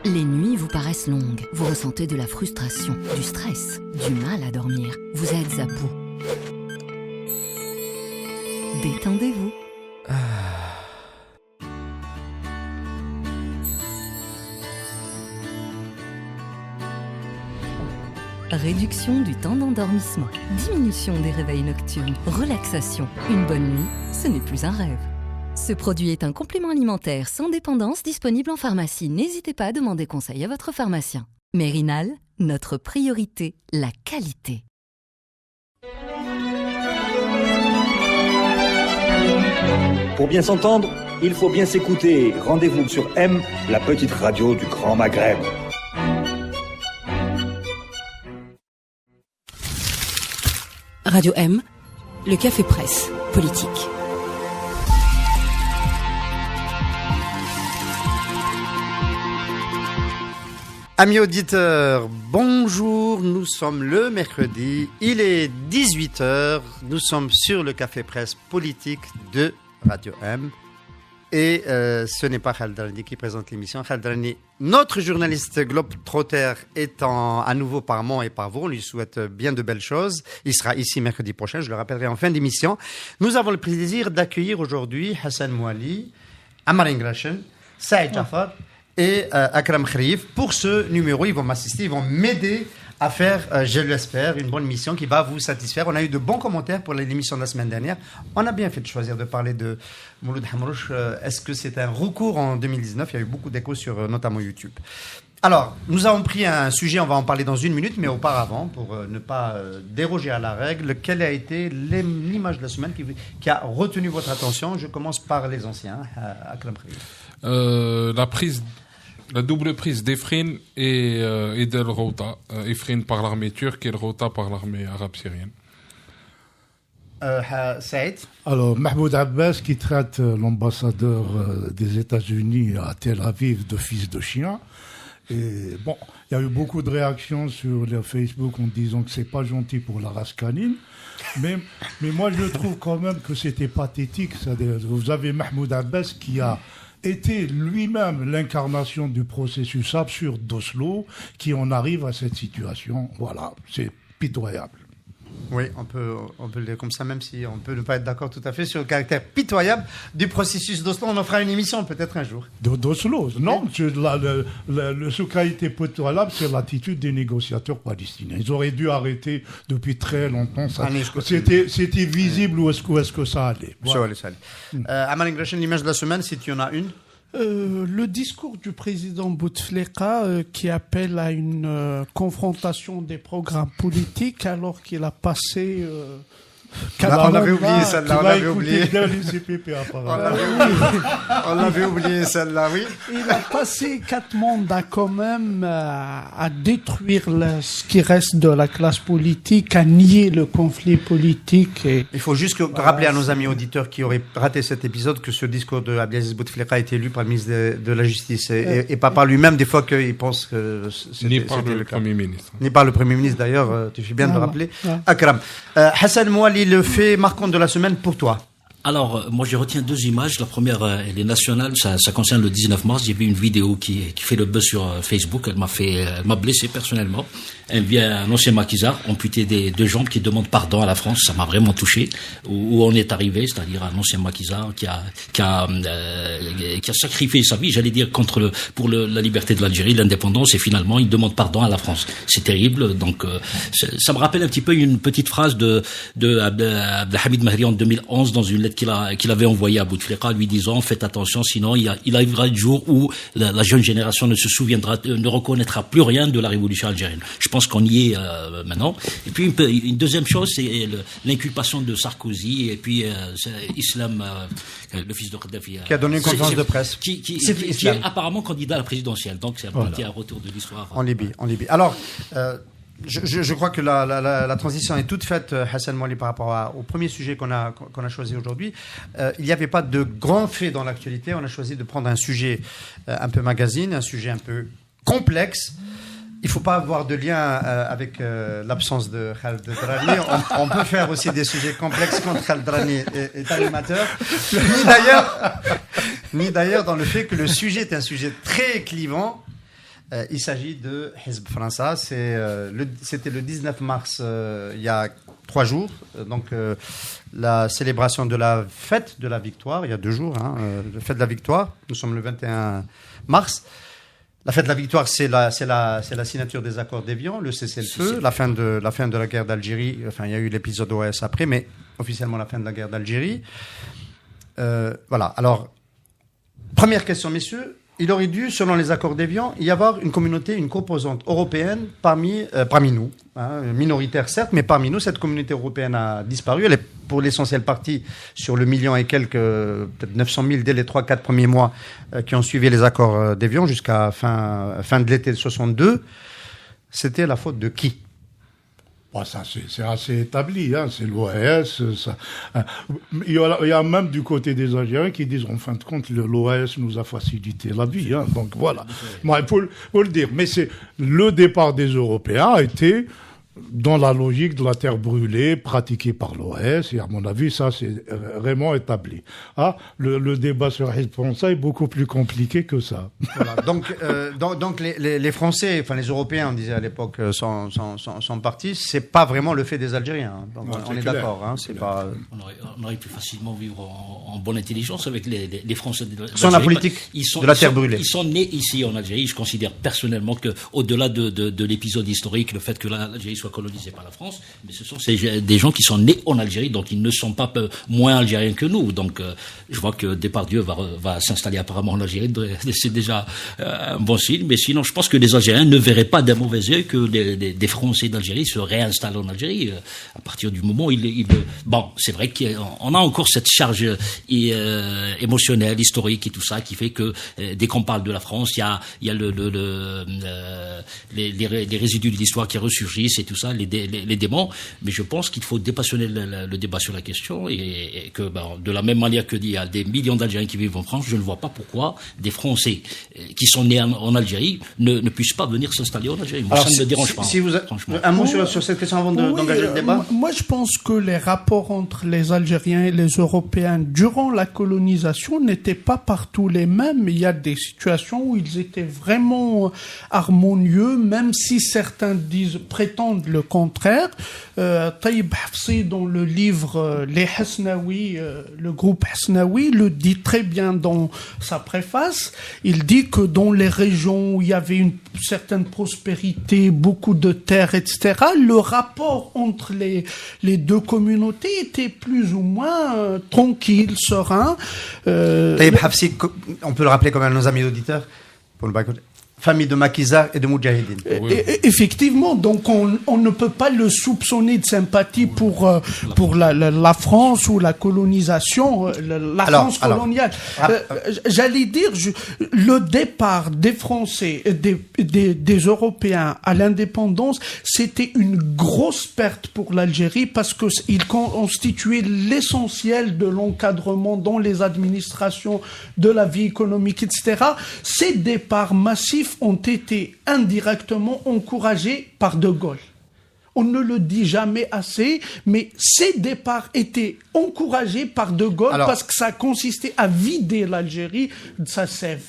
Les nuits vous paraissent longues, vous ressentez de la frustration, du stress, du mal à dormir, vous êtes à bout. Détendez-vous. Réduction du temps d'endormissement, diminution des réveils nocturnes, relaxation. Une bonne nuit, ce n'est plus un rêve. Ce produit est un complément alimentaire sans dépendance disponible en pharmacie. N'hésitez pas à demander conseil à votre pharmacien. Mérinal, notre priorité, la qualité. Pour bien s'entendre, il faut bien s'écouter. Rendez-vous sur M, la petite radio du Grand Maghreb. Radio M, le café presse politique. Amis auditeurs, bonjour, nous sommes le mercredi, il est 18h, nous sommes sur le café presse politique de Radio M et ce n'est pas Khaled Drani qui présente l'émission. Khaled Drani, notre journaliste globe-trotter, est à nouveau par Mont et par vous, on lui souhaite bien de belles choses, il sera ici mercredi prochain, je le rappellerai en fin d'émission. Nous avons le plaisir d'accueillir aujourd'hui Hassan Mouali, Amar Ingrachen, Saïd Jafar et Akram Khrif. Pour ce numéro, ils vont m'assister, ils vont m'aider à faire, je l'espère, une bonne mission qui va vous satisfaire. On a eu de bons commentaires pour l'émission de la semaine dernière. On a bien fait de choisir de parler de Mouloud Hamrouche. Est-ce que c'est un recours en 2019 ? Il y a eu beaucoup d'échos sur notamment YouTube. Alors, nous avons pris un sujet, on va en parler dans une minute, mais auparavant, pour ne pas déroger à la règle, quelle a été l'image de la semaine qui a retenu votre attention ? Je commence par les anciens, Akram Khrif. La double prise d'Efrin et d'El Ghouta. Efrin par l'armée turque et El Ghouta par l'armée arabe syrienne. Saïd. Alors, Mahmoud Abbas qui traite l'ambassadeur des États-Unis à Tel Aviv de fils de chien. Et bon, il y a eu beaucoup de réactions sur le Facebook en disant que c'est pas gentil pour la race canine. Mais moi, je trouve quand même que c'était pathétique. C'est-à-dire, vous avez Mahmoud Abbas qui a été lui-même l'incarnation du processus absurde d'Oslo, qui en arrive à cette situation. Voilà, c'est pitoyable. Oui, on peut le dire comme ça, même si on peut ne pas être d'accord tout à fait sur le caractère pitoyable du processus d'Oslo. On en fera une émission peut-être un jour. D'Oslo, non. Ce qui a été pitoyable, c'est l'attitude des négociateurs palestiniens. Ils auraient dû arrêter depuis très longtemps. C'était visible où est-ce que ça allait. Voilà. Amal Ingrachen, l'image de la semaine, si tu en as une. Le discours du président Bouteflika qui appelle à une confrontation des programmes politiques alors qu'il a passé... on l'avait oublié celle-là, on l'avait oublié. On l'avait oublié celle-là, oui. Il a passé 4 mandats quand même à détruire ce qui reste de la classe politique, à nier le conflit politique. Il faut juste rappeler à nos amis auditeurs qui auraient raté cet épisode que ce discours de Abdelaziz Bouteflika a été lu par le ministre de la Justice et pas par lui-même, des fois qu'il pense que ni par le Premier ministre. Ni par le Premier ministre d'ailleurs, tu fais bien de le rappeler. Akram. Hassan Mouali, le fait marquant de la semaine pour toi? Alors, moi, je retiens 2 images. La première, elle est nationale. Ça concerne le 19 mars. J'ai vu une vidéo qui fait le buzz sur Facebook. Elle m'a blessé personnellement. Elle vient un ancien maquisard, amputé des 2 jambes, qui demande pardon à la France. Ça m'a vraiment touché. Où on est arrivé, c'est-à-dire un ancien maquisard qui a sacrifié sa vie, j'allais dire, pour la liberté de l'Algérie, l'indépendance, et finalement, il demande pardon à la France. C'est terrible. Donc, ça me rappelle un petit peu une petite phrase de Abdelhamid Mahri en 2011 dans une lettre qu'il avait envoyée à Bouteflika, lui disant faites attention, sinon il arrivera le jour où la jeune génération ne reconnaîtra plus rien de la révolution algérienne. Je pense qu'on y est maintenant. Et puis une deuxième chose, c'est l'inculpation de Sarkozy et puis Islam, le fils de Kadhafi, qui a donné une conférence de presse, qui est apparemment candidat à la présidentielle. Donc c'est un petit retour de l'histoire en Libye. Alors. Je crois que la transition est toute faite, Hassan Mouali, par rapport au premier sujet qu'on a choisi aujourd'hui. Il n'y avait pas de grands faits dans l'actualité. On a choisi de prendre un sujet un peu magazine, un sujet un peu complexe. Il ne faut pas avoir de lien avec l'absence de Khaled Drani. On peut faire aussi des sujets complexes quand Khaled Drani est animateur. Ni d'ailleurs dans le fait que le sujet est un sujet très clivant. Il s'agit de Hizb Fransa. C'était le 19 mars, il y a 3 jours. Donc, la célébration de la fête de la victoire, il y a 2 jours, la fête de la victoire. Nous sommes le 21 mars. La fête de la victoire, c'est la signature des accords d'Évian, le cessez-le-feu, la fin de la guerre d'Algérie. Enfin, il y a eu l'épisode OAS après, mais officiellement la fin de la guerre d'Algérie. Voilà. Alors, première question, messieurs. Il aurait dû, selon les accords d'Évian, y avoir une communauté, une composante européenne parmi nous, minoritaire certes, mais parmi nous. Cette communauté européenne a disparu. Elle est pour l'essentiel partie sur le million et quelques, peut-être 900 000 dès les 3-4 premiers mois qui ont suivi les accords d'Évian jusqu'à fin de l'été de 62. C'était la faute de qui ? Bon, ça, c'est assez établi, c'est l'OAS. Il y a même du côté des Algériens qui disent, en fin de compte, l'OAS nous a facilité la vie. Donc voilà. Moi, il faut le dire. Mais le départ des Européens a été dans la logique de la terre brûlée pratiquée par l'OAS, et à mon avis, ça, c'est vraiment établi. Le débat sur Hizb Fransa est beaucoup plus compliqué que ça. Voilà. Donc les Français, enfin les Européens, on disait à l'époque, sont partis. C'est pas vraiment le fait des Algériens. Donc non, on est d'accord. C'est pas. On aurait pu facilement vivre en bonne intelligence avec les Français de Sans la politique de la terre brûlée. Ils sont nés ici en Algérie. Je considère personnellement que, au-delà de l'épisode historique, le fait que l'Algérie soit colonisée par la France, mais ce sont des gens qui sont nés en Algérie, donc ils ne sont pas moins algériens que nous. Donc je vois que Depardieu va s'installer apparemment en Algérie, c'est déjà un bon signe. Mais sinon, je pense que les Algériens ne verraient pas d'un mauvais œil que des Français d'Algérie se réinstallent en Algérie à partir du moment où bon, c'est vrai qu'on a encore cette charge émotionnelle, historique et tout ça, qui fait que dès qu'on parle de la France, il y a les résidus de l'histoire qui ressurgissent et tout ça, les démons. Mais je pense qu'il faut dépassionner le débat sur la question et que de la même manière qu'il y a des millions d'Algériens qui vivent en France, je ne vois pas pourquoi des Français qui sont nés en Algérie ne puissent pas venir s'installer en Algérie. Moi, ça ne me dérange pas. Franchement. Un mot sur cette question avant d'engager le débat. Moi, je pense que les rapports entre les Algériens et les Européens durant la colonisation n'étaient pas partout les mêmes. Il y a des situations où ils étaient vraiment harmonieux, même si certains prétendent le contraire. Taïb Hafsi, dans le livre Les Hasnaoui, le groupe Hasnaoui, le dit très bien dans sa préface. Il dit que dans les régions où il y avait une certaine prospérité, beaucoup de terres, etc., le rapport entre les deux communautés était plus ou moins tranquille, serein. Taïb Hafsi, on peut le rappeler comme à nos amis auditeurs, pour le bac. Famille de maquisards et de moudjahidines. Effectivement, donc on ne peut pas le soupçonner de sympathie pour la France ou la colonisation, France coloniale. J'allais dire, le départ des Français, des Européens à l'indépendance, c'était une grosse perte pour l'Algérie parce que il constituait l'essentiel de l'encadrement dans les administrations, de la vie économique, etc. Ces départs massifs ont été indirectement encouragés par De Gaulle. On ne le dit jamais assez, mais ces départs étaient encouragés par De Gaulle parce que ça consistait à vider l'Algérie de sa sève.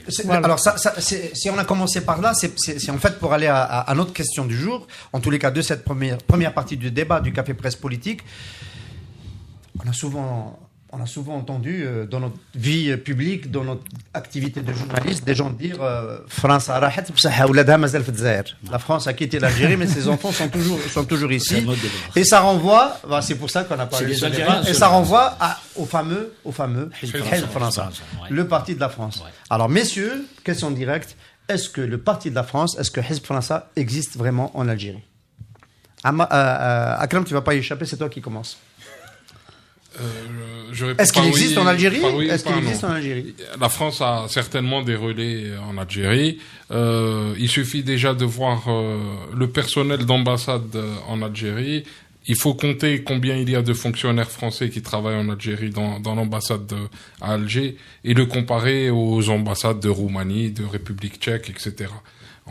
Si on a commencé par là, c'est en fait pour aller à notre question du jour, en tous les cas de cette première partie du débat du Café Presse Politique. On a souvent entendu dans notre vie publique, dans notre activité de journaliste, des gens dire la France a quitté l'Algérie, mais ses enfants sont toujours ici. Et ça renvoie, c'est pour ça qu'on a parlé de ce débat, et ça renvoie au fameux Hizb Fransa, le parti de la France. Alors messieurs, question directe, est-ce que le parti de la France, est-ce que Hizb Fransa existe vraiment en Algérie? Akram, tu ne vas pas y échapper, c'est toi qui commences. Est-ce qu'il existe en Algérie? Est-ce qu'il existe en Algérie? La France a certainement des relais en Algérie. Il suffit déjà de voir le personnel d'ambassade en Algérie. Il faut compter combien il y a de fonctionnaires français qui travaillent en Algérie dans l'ambassade à Alger et le comparer aux ambassades de Roumanie, de République tchèque, etc.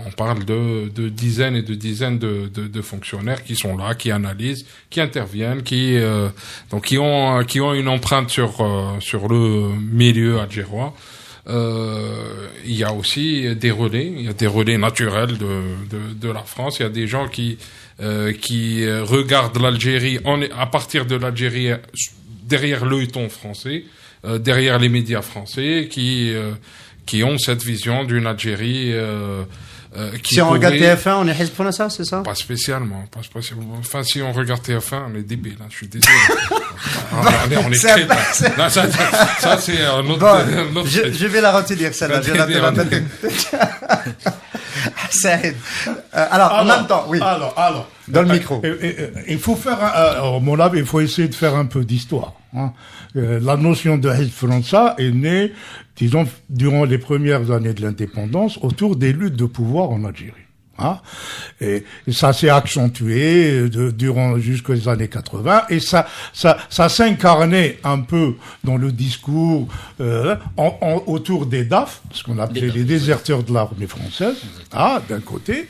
On parle de dizaines et de dizaines de fonctionnaires qui sont là, qui analysent, qui interviennent, qui ont une empreinte sur le milieu algérois. il y a aussi des relais. Il y a des relais naturels de la France. Il y a des gens qui regardent l'Algérie à partir de l'Algérie derrière l'œilleton français, derrière les médias français, qui ont cette vision d'une Algérie. Si on regarde TF1, on est Hizb Fronassa, c'est ça? Pas spécialement. Enfin, si on regarde TF1, on est débile. Hein, je suis désolé. on est très... Non, ça c'est un autre... Bon, je vais la retenir, celle-là. Je vais la mettre. Alors, en même temps, oui. Alors. Dans le micro. Il faut faire, à mon avis, il faut essayer de faire un peu d'histoire. Hein. La notion de Hizb Fronassa est née, disons, durant les premières années de l'indépendance, autour des luttes de pouvoir en Algérie. Hein. Et ça s'est accentué durant jusqu'aux années 80, et ça s'incarnait un peu dans le discours autour des DAF, ce qu'on appelait les déserteurs de l'armée française, d'un côté,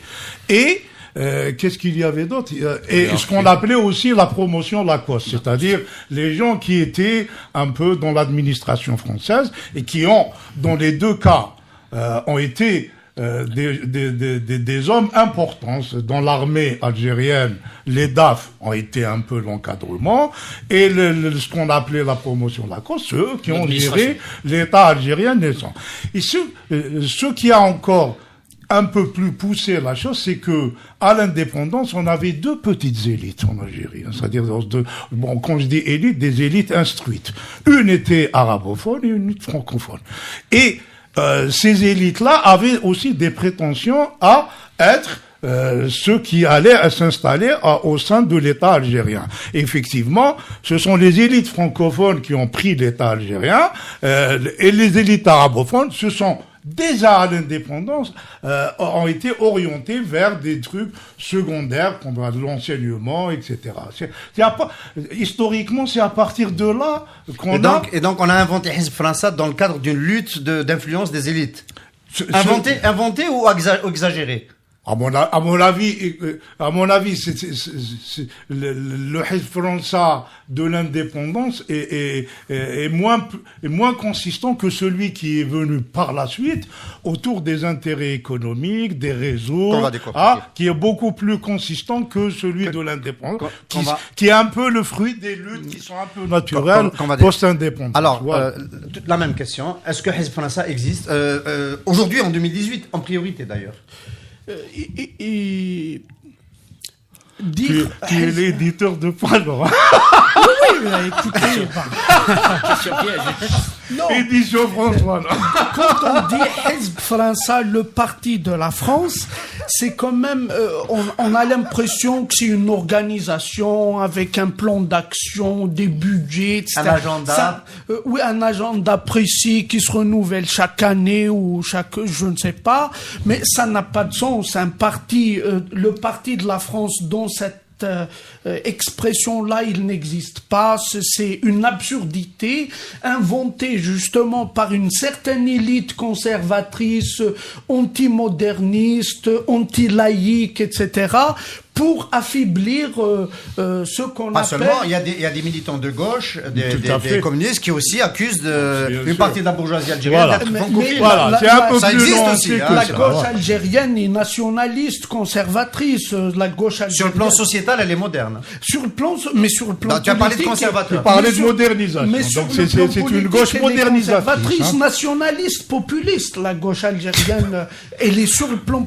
et qu'est-ce qu'il y avait d'autre? Et ce qu'on appelait aussi la promotion Lacoste, c'est-à-dire les gens qui étaient un peu dans l'administration française et qui ont, dans les deux cas, ont été des hommes importants. Dans l'armée algérienne, les DAF ont été un peu l'encadrement, et ce qu'on appelait la promotion Lacoste, ceux qui ont géré l'État algérien naissant. Et ce qui a encore un peu plus poussé la chose, c'est que à l'indépendance, on avait deux petites élites en Algérie. C'est-à-dire, quand je dis élite, des élites instruites. Une était arabophone et une francophone. Et ces élites-là avaient aussi des prétentions à être ceux qui allaient s'installer au sein de l'État algérien. Et effectivement, ce sont les élites francophones qui ont pris l'État algérien, et les élites arabophones se sont déjà à l'indépendance, ont été orientés vers des trucs secondaires, comme l'enseignement, etc. Historiquement, c'est à partir de là qu'on Et donc, on a inventé Hizb Fronassa dans le cadre d'une lutte d'influence des élites. Inventé ou exagéré? À mon avis, c'est le Hizb Fronassa de l'indépendance est moins consistant que celui qui est venu par la suite autour des intérêts économiques, des réseaux, qui est beaucoup plus consistant que celui de l'indépendance, qui est un peu le fruit des luttes qui sont un peu naturelles post-indépendance. Alors, la même question. Est-ce que Hizb Fronassa existe aujourd'hui, en 2018, en priorité d'ailleurs? Qui est l'éditeur de Palo. Oui, écoutez. Édition François. Quand on dit Hizb Fronassa, le parti de la France, c'est quand même, on a l'impression que c'est une organisation avec un plan d'action, des budgets, etc. Un agenda. Oui, un agenda précis qui se renouvelle chaque année ou je ne sais pas, mais ça n'a pas de sens. Un parti, le parti de la France dont cette expression-là, il n'existe pas. C'est une absurdité inventée justement par une certaine élite conservatrice, anti-moderniste, anti-laïque, etc., pour affaiblir ce qu'on appelle... Pas seulement, il y a des militants de gauche, des communistes qui aussi accusent une partie de la bourgeoisie algérienne d'être francophile. C'est un peu ça plus existe nuancé aussi. que La ça. gauche algérienne est nationaliste, conservatrice. La gauche algérienne... Sur le plan sociétal, elle est moderne. Sur le plan tu as parlé de conservateur. Tu parlais de modernisation. Donc c'est une gauche modernisatrice. Conservatrice, nationaliste, populiste. La gauche algérienne, elle est sur le plan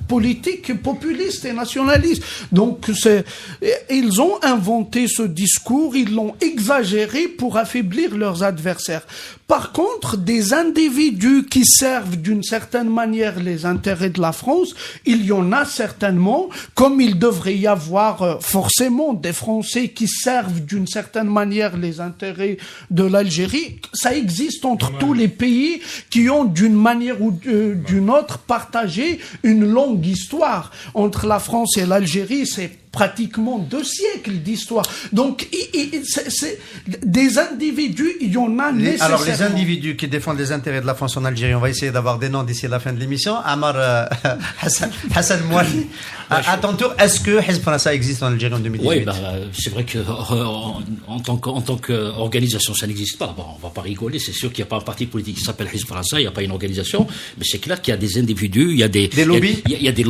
politique, populiste et nationaliste. Donc ils ont inventé ce discours, ils l'ont exagéré pour affaiblir leurs adversaires. Par contre, des individus qui servent d'une certaine manière les intérêts de la France, il y en a certainement, comme il devrait y avoir forcément des Français qui servent d'une certaine manière les intérêts de l'Algérie. Ça existe entre tous les pays qui ont d'une manière ou d'une autre partagé une longue histoire. Entre la France et l'Algérie, c'est pratiquement 2 siècles d'histoire. Donc, c'est des individus, il y en a nécessairement. Alors, les individus qui défendent les intérêts de la France en Algérie, on va essayer d'avoir des noms d'ici la fin de l'émission. Amar Hassan Mouali, à ton tour, est-ce que Hizb Frassa existe en Algérie en 2018? Oui, c'est vrai que en tant qu'organisation, ça n'existe pas. Bon, on va pas rigoler, c'est sûr qu'il n'y a pas un parti politique qui s'appelle Hizb Frassa, il n'y a pas une organisation, mais c'est clair qu'il y a des individus, il y a des lobbies. Il y a des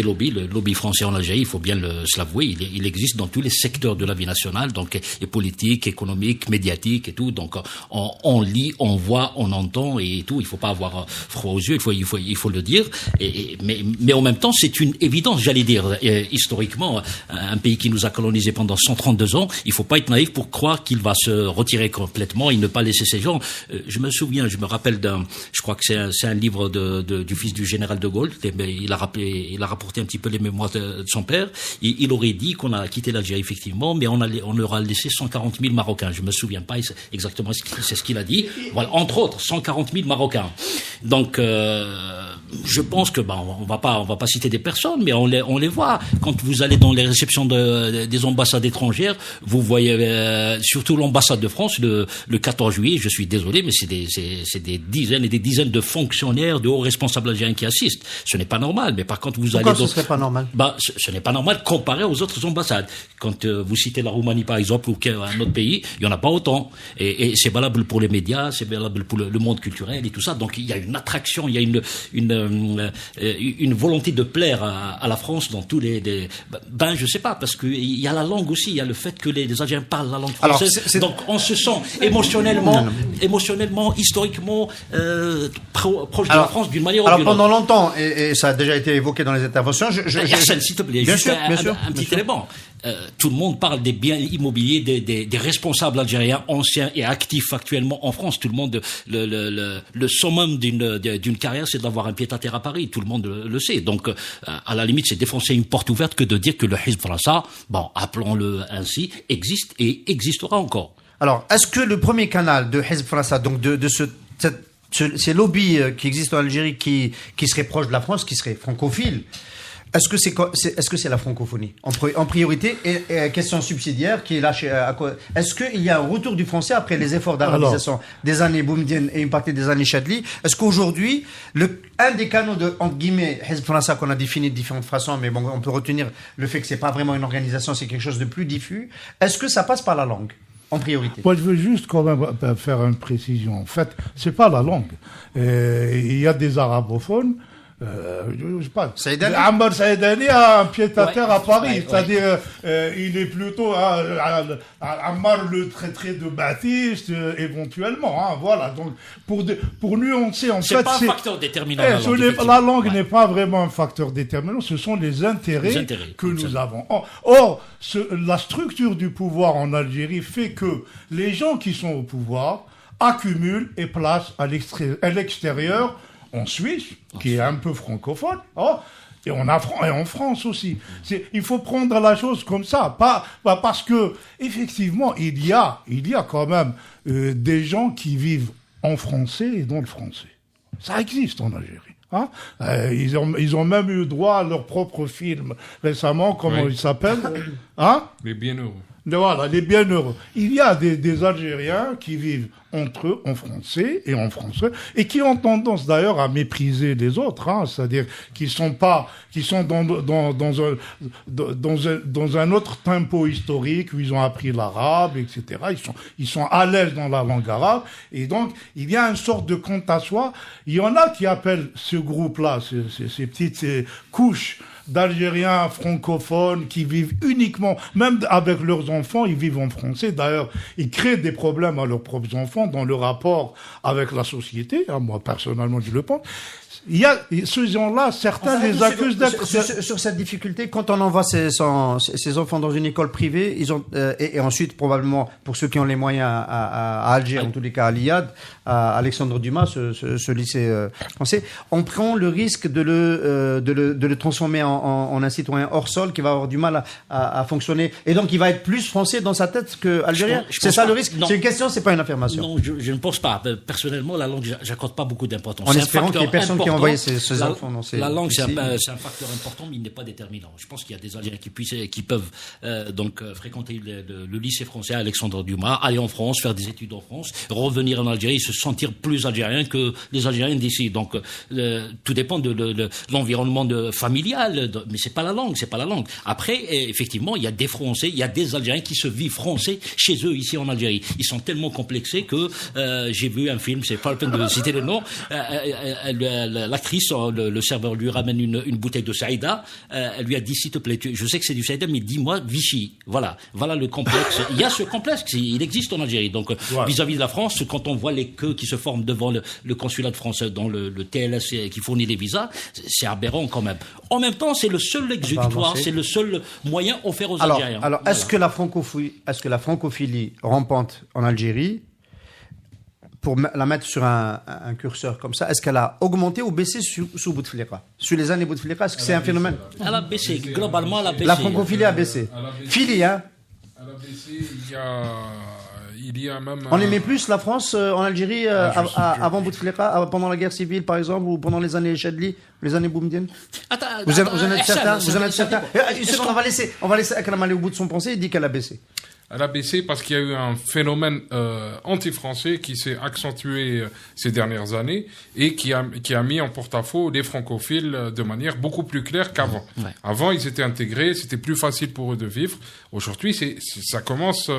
lobbies, le lobby français en Algérie, il faut bien se l'avouer, il existe dans tous les secteurs de la vie nationale, donc et politique, économique, médiatique et tout. Donc on lit, on voit, on entend et tout. Il faut pas avoir froid aux yeux, il faut le dire. Mais en même temps, c'est une évidence, j'allais dire. Historiquement, un pays qui nous a colonisés pendant 132 ans, il faut pas être naïf pour croire qu'il va se retirer complètement et ne pas laisser ces gens. Je me rappelle je crois que c'est un livre du fils du général de Gaulle. Il a rapporté un petit peu les mémoires de son père. Il aurait dit qu'on a quitté l'Algérie effectivement, mais on leur a laissé 140 000 Marocains. Je me souviens pas exactement c'est ce qu'il a dit. Voilà, entre autres 140 000 Marocains. Donc je pense que on va pas citer des personnes, mais on les voit quand vous allez dans les réceptions des ambassades étrangères. Vous voyez surtout l'ambassade de France le 14 juillet. Je suis désolé, mais c'est des dizaines et des dizaines de fonctionnaires, de hauts responsables algériens qui assistent. Ce n'est pas normal. Mais par contre, Pourquoi ce serait pas normal? Ce n'est pas normal comparé aux autres ambassades. Quand vous citez la Roumanie par exemple ou un autre pays, il y en a pas autant. Et c'est valable pour les médias, c'est valable pour le monde culturel et tout ça. Donc il y a une attraction, il y a une volonté de plaire à la France dans tous les je sais pas, parce que il y a la langue aussi, il y a le fait que les Algériens parlent la langue française. Donc on se sent émotionnellement, historiquement proche de la France d'une manière ou d'une autre. Alors pendant longtemps, et ça a déjà été évoqué dans les interventions, Arsène, s'il te plaît, bien juste sûr, un petit élément. Tout le monde parle des biens immobiliers des responsables algériens anciens et actifs actuellement en France. Tout le monde, le summum d'une carrière, c'est d'avoir un pied-à-terre à Paris. Tout le monde le sait. Donc, à la limite, c'est défoncer une porte ouverte que de dire que le Hizb Frassa, appelons-le ainsi, existe et existera encore. Alors, est-ce que le premier canal de Hizb Frassa, donc ces lobbies qui existent en Algérie, qui seraient proches de la France, qui seraient francophiles, est-ce que c'est la francophonie en priorité? Et question subsidiaire qui est là est-ce qu'il y a un retour du français après les efforts d'arabisation des années Boumedienne et une partie des années Chadli? Est-ce qu'aujourd'hui un des canaux de entre guillemets Hizb Frassa qu'on a défini de différentes façons, mais bon, on peut retenir le fait que c'est pas vraiment une organisation, c'est quelque chose de plus diffus. Est-ce que ça passe par la langue en priorité? Moi, je veux juste quand même faire une précision. En fait, c'est pas la langue. Il y a des arabophones. Je sais pas. Ammar Saïdani a un pied-à-terre à Paris, c'est-à-dire il est plutôt Ammar le traité de Baptiste éventuellement. Voilà. Donc pour nuancer, en fait, c'est pas un facteur déterminant. La langue n'est pas vraiment un facteur déterminant. Ce sont les intérêts que nous avons. Or, la structure du pouvoir en Algérie fait que les gens qui sont au pouvoir accumulent et placent à l'extérieur. En Suisse, qui est un peu francophone, et en France aussi. Il faut prendre la chose comme ça, pas parce que effectivement il y a quand même des gens qui vivent en français et dans le français. Ça existe en Algérie. Ils ont même eu droit à leur propre film récemment, comment il s'appelle? Les Bienheureux. Voilà, les bienheureux. Il y a des Algériens qui vivent entre eux en français et qui ont tendance d'ailleurs à mépriser les autres, c'est-à-dire qui sont dans un autre tempo historique où ils ont appris l'arabe, etc. Ils sont à l'aise dans la langue arabe et donc il y a une sorte de compte à soi. Il y en a qui appellent ce groupe-là, ces petites couches d'Algériens francophones qui vivent uniquement, même avec leurs enfants, ils vivent en français. D'ailleurs, ils créent des problèmes à leurs propres enfants dans le rapport avec la société. Moi, personnellement, je le pense. Il y a ces gens-là, certains les accusent d'être... Sur cette difficulté, quand on envoie ses enfants dans une école privée, ils ont et ensuite probablement pour ceux qui ont les moyens à Alger, en tous les cas à l'IAD, à Alexandre Dumas, ce lycée français, on prend le risque de le transformer en un citoyen hors sol qui va avoir du mal à fonctionner. Et donc, il va être plus français dans sa tête qu'algérien. C'est ça le risque. C'est une question, c'est pas une affirmation. Non, je ne pense pas. Personnellement, la langue, j'accorde pas beaucoup d'importance. En espérant qu'il y ait personne qui a envoyé ses enfants dans ces... La langue, c'est un facteur important, mais il n'est pas déterminant. Je pense qu'il y a des Algériens qui peuvent fréquenter le lycée français à Alexandre Dumas, aller en France, faire des études en France, revenir en Algérie, se sentir plus algérien que les Algériens d'ici. Donc, tout dépend de l'environnement familial, mais c'est pas la langue. Après, effectivement, il y a des Français, il y a des Algériens qui se vivent français chez eux ici en Algérie. Ils sont tellement complexés que j'ai vu un film, c'est pas la peine de citer le nom. L'actrice, le serveur lui ramène une bouteille de Saïda. Elle lui a dit, s'il te plaît, je sais que c'est du Saïda, mais dis-moi Vichy. Voilà le complexe. Il y a ce complexe, il existe en Algérie. Donc, vis-à-vis de la France, quand on voit les queues qui se forment devant le consulat de France, dans le TLS qui fournit les visas, c'est aberrant quand même. En même temps, c'est le seul exécutoire, c'est le seul moyen offert aux Algériens. Alors, est-ce que la francophilie rampante en Algérie, pour la mettre sur un curseur comme ça, est-ce qu'elle a augmenté ou baissé sous Bouteflika? Sur les années Bouteflika, est-ce que c'est un phénomène? Elle a baissé, globalement, elle a baissé. La francophilie a baissé. Filie, hein? Elle a baissé, il y a même... On aimait plus la France en Algérie avant Bouteflika, pendant la guerre civile, par exemple, ou pendant les années Chadli, les années Boumediene? Vous en êtes certain? On va laisser Akram aller au bout de son pensée, il dit qu'elle a baissé. Elle a baissé parce qu'il y a eu un phénomène anti-français qui s'est accentué ces dernières années et qui a mis en porte-à-faux les francophiles de manière beaucoup plus claire qu'avant. Ouais. Avant, ils étaient intégrés, c'était plus facile pour eux de vivre. Aujourd'hui, ça commence...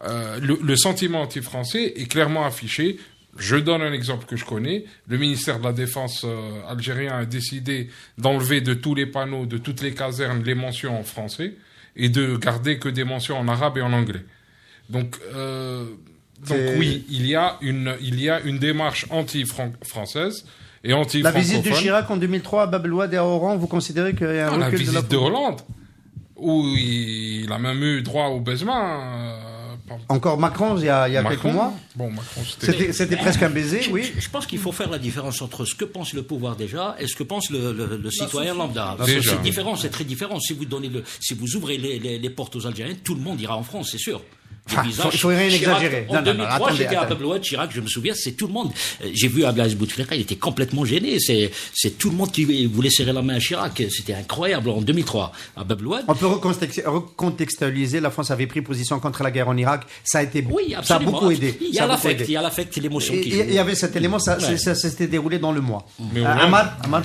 le sentiment anti-français est clairement affiché. Je donne un exemple que je connais. Le ministère de la Défense algérien a décidé d'enlever de tous les panneaux, de toutes les casernes, les mentions en français et de garder que des mentions en arabe et en anglais. Donc oui, il y a une démarche anti-française et anti-francophone. La visite de Chirac en 2003 à Bab el Oued et à Oran, vous considérez qu'il y a un recul la visite de Hollande, où il a même eu droit au baisement. Encore Macron, il y a quelques mois. Bon, Macron, c'était presque un baiser, oui. Je pense qu'il faut faire la différence entre ce que pense le pouvoir déjà et ce que pense le citoyen lambda. Cette différence est très différente. Si vous ouvrez les portes aux Algériens, tout le monde ira en France, c'est sûr. Il faut rien exagérer. En 2003, j'étais à Bab el Oued, Chirac, je me souviens, c'est tout le monde. J'ai vu Abdelaziz Bouteflika, il était complètement gêné. C'est tout le monde qui voulait serrer la main à Chirac. C'était incroyable en 2003 à Bab el Oued. On peut recontextualiser. La France avait pris position contre la guerre en Irak. Ça a été, oui, ça a beaucoup aidé. Il y a l'affect, l'émotion qui joue. Il y avait cet élément, ça s'était déroulé dans le mois. Ahmad,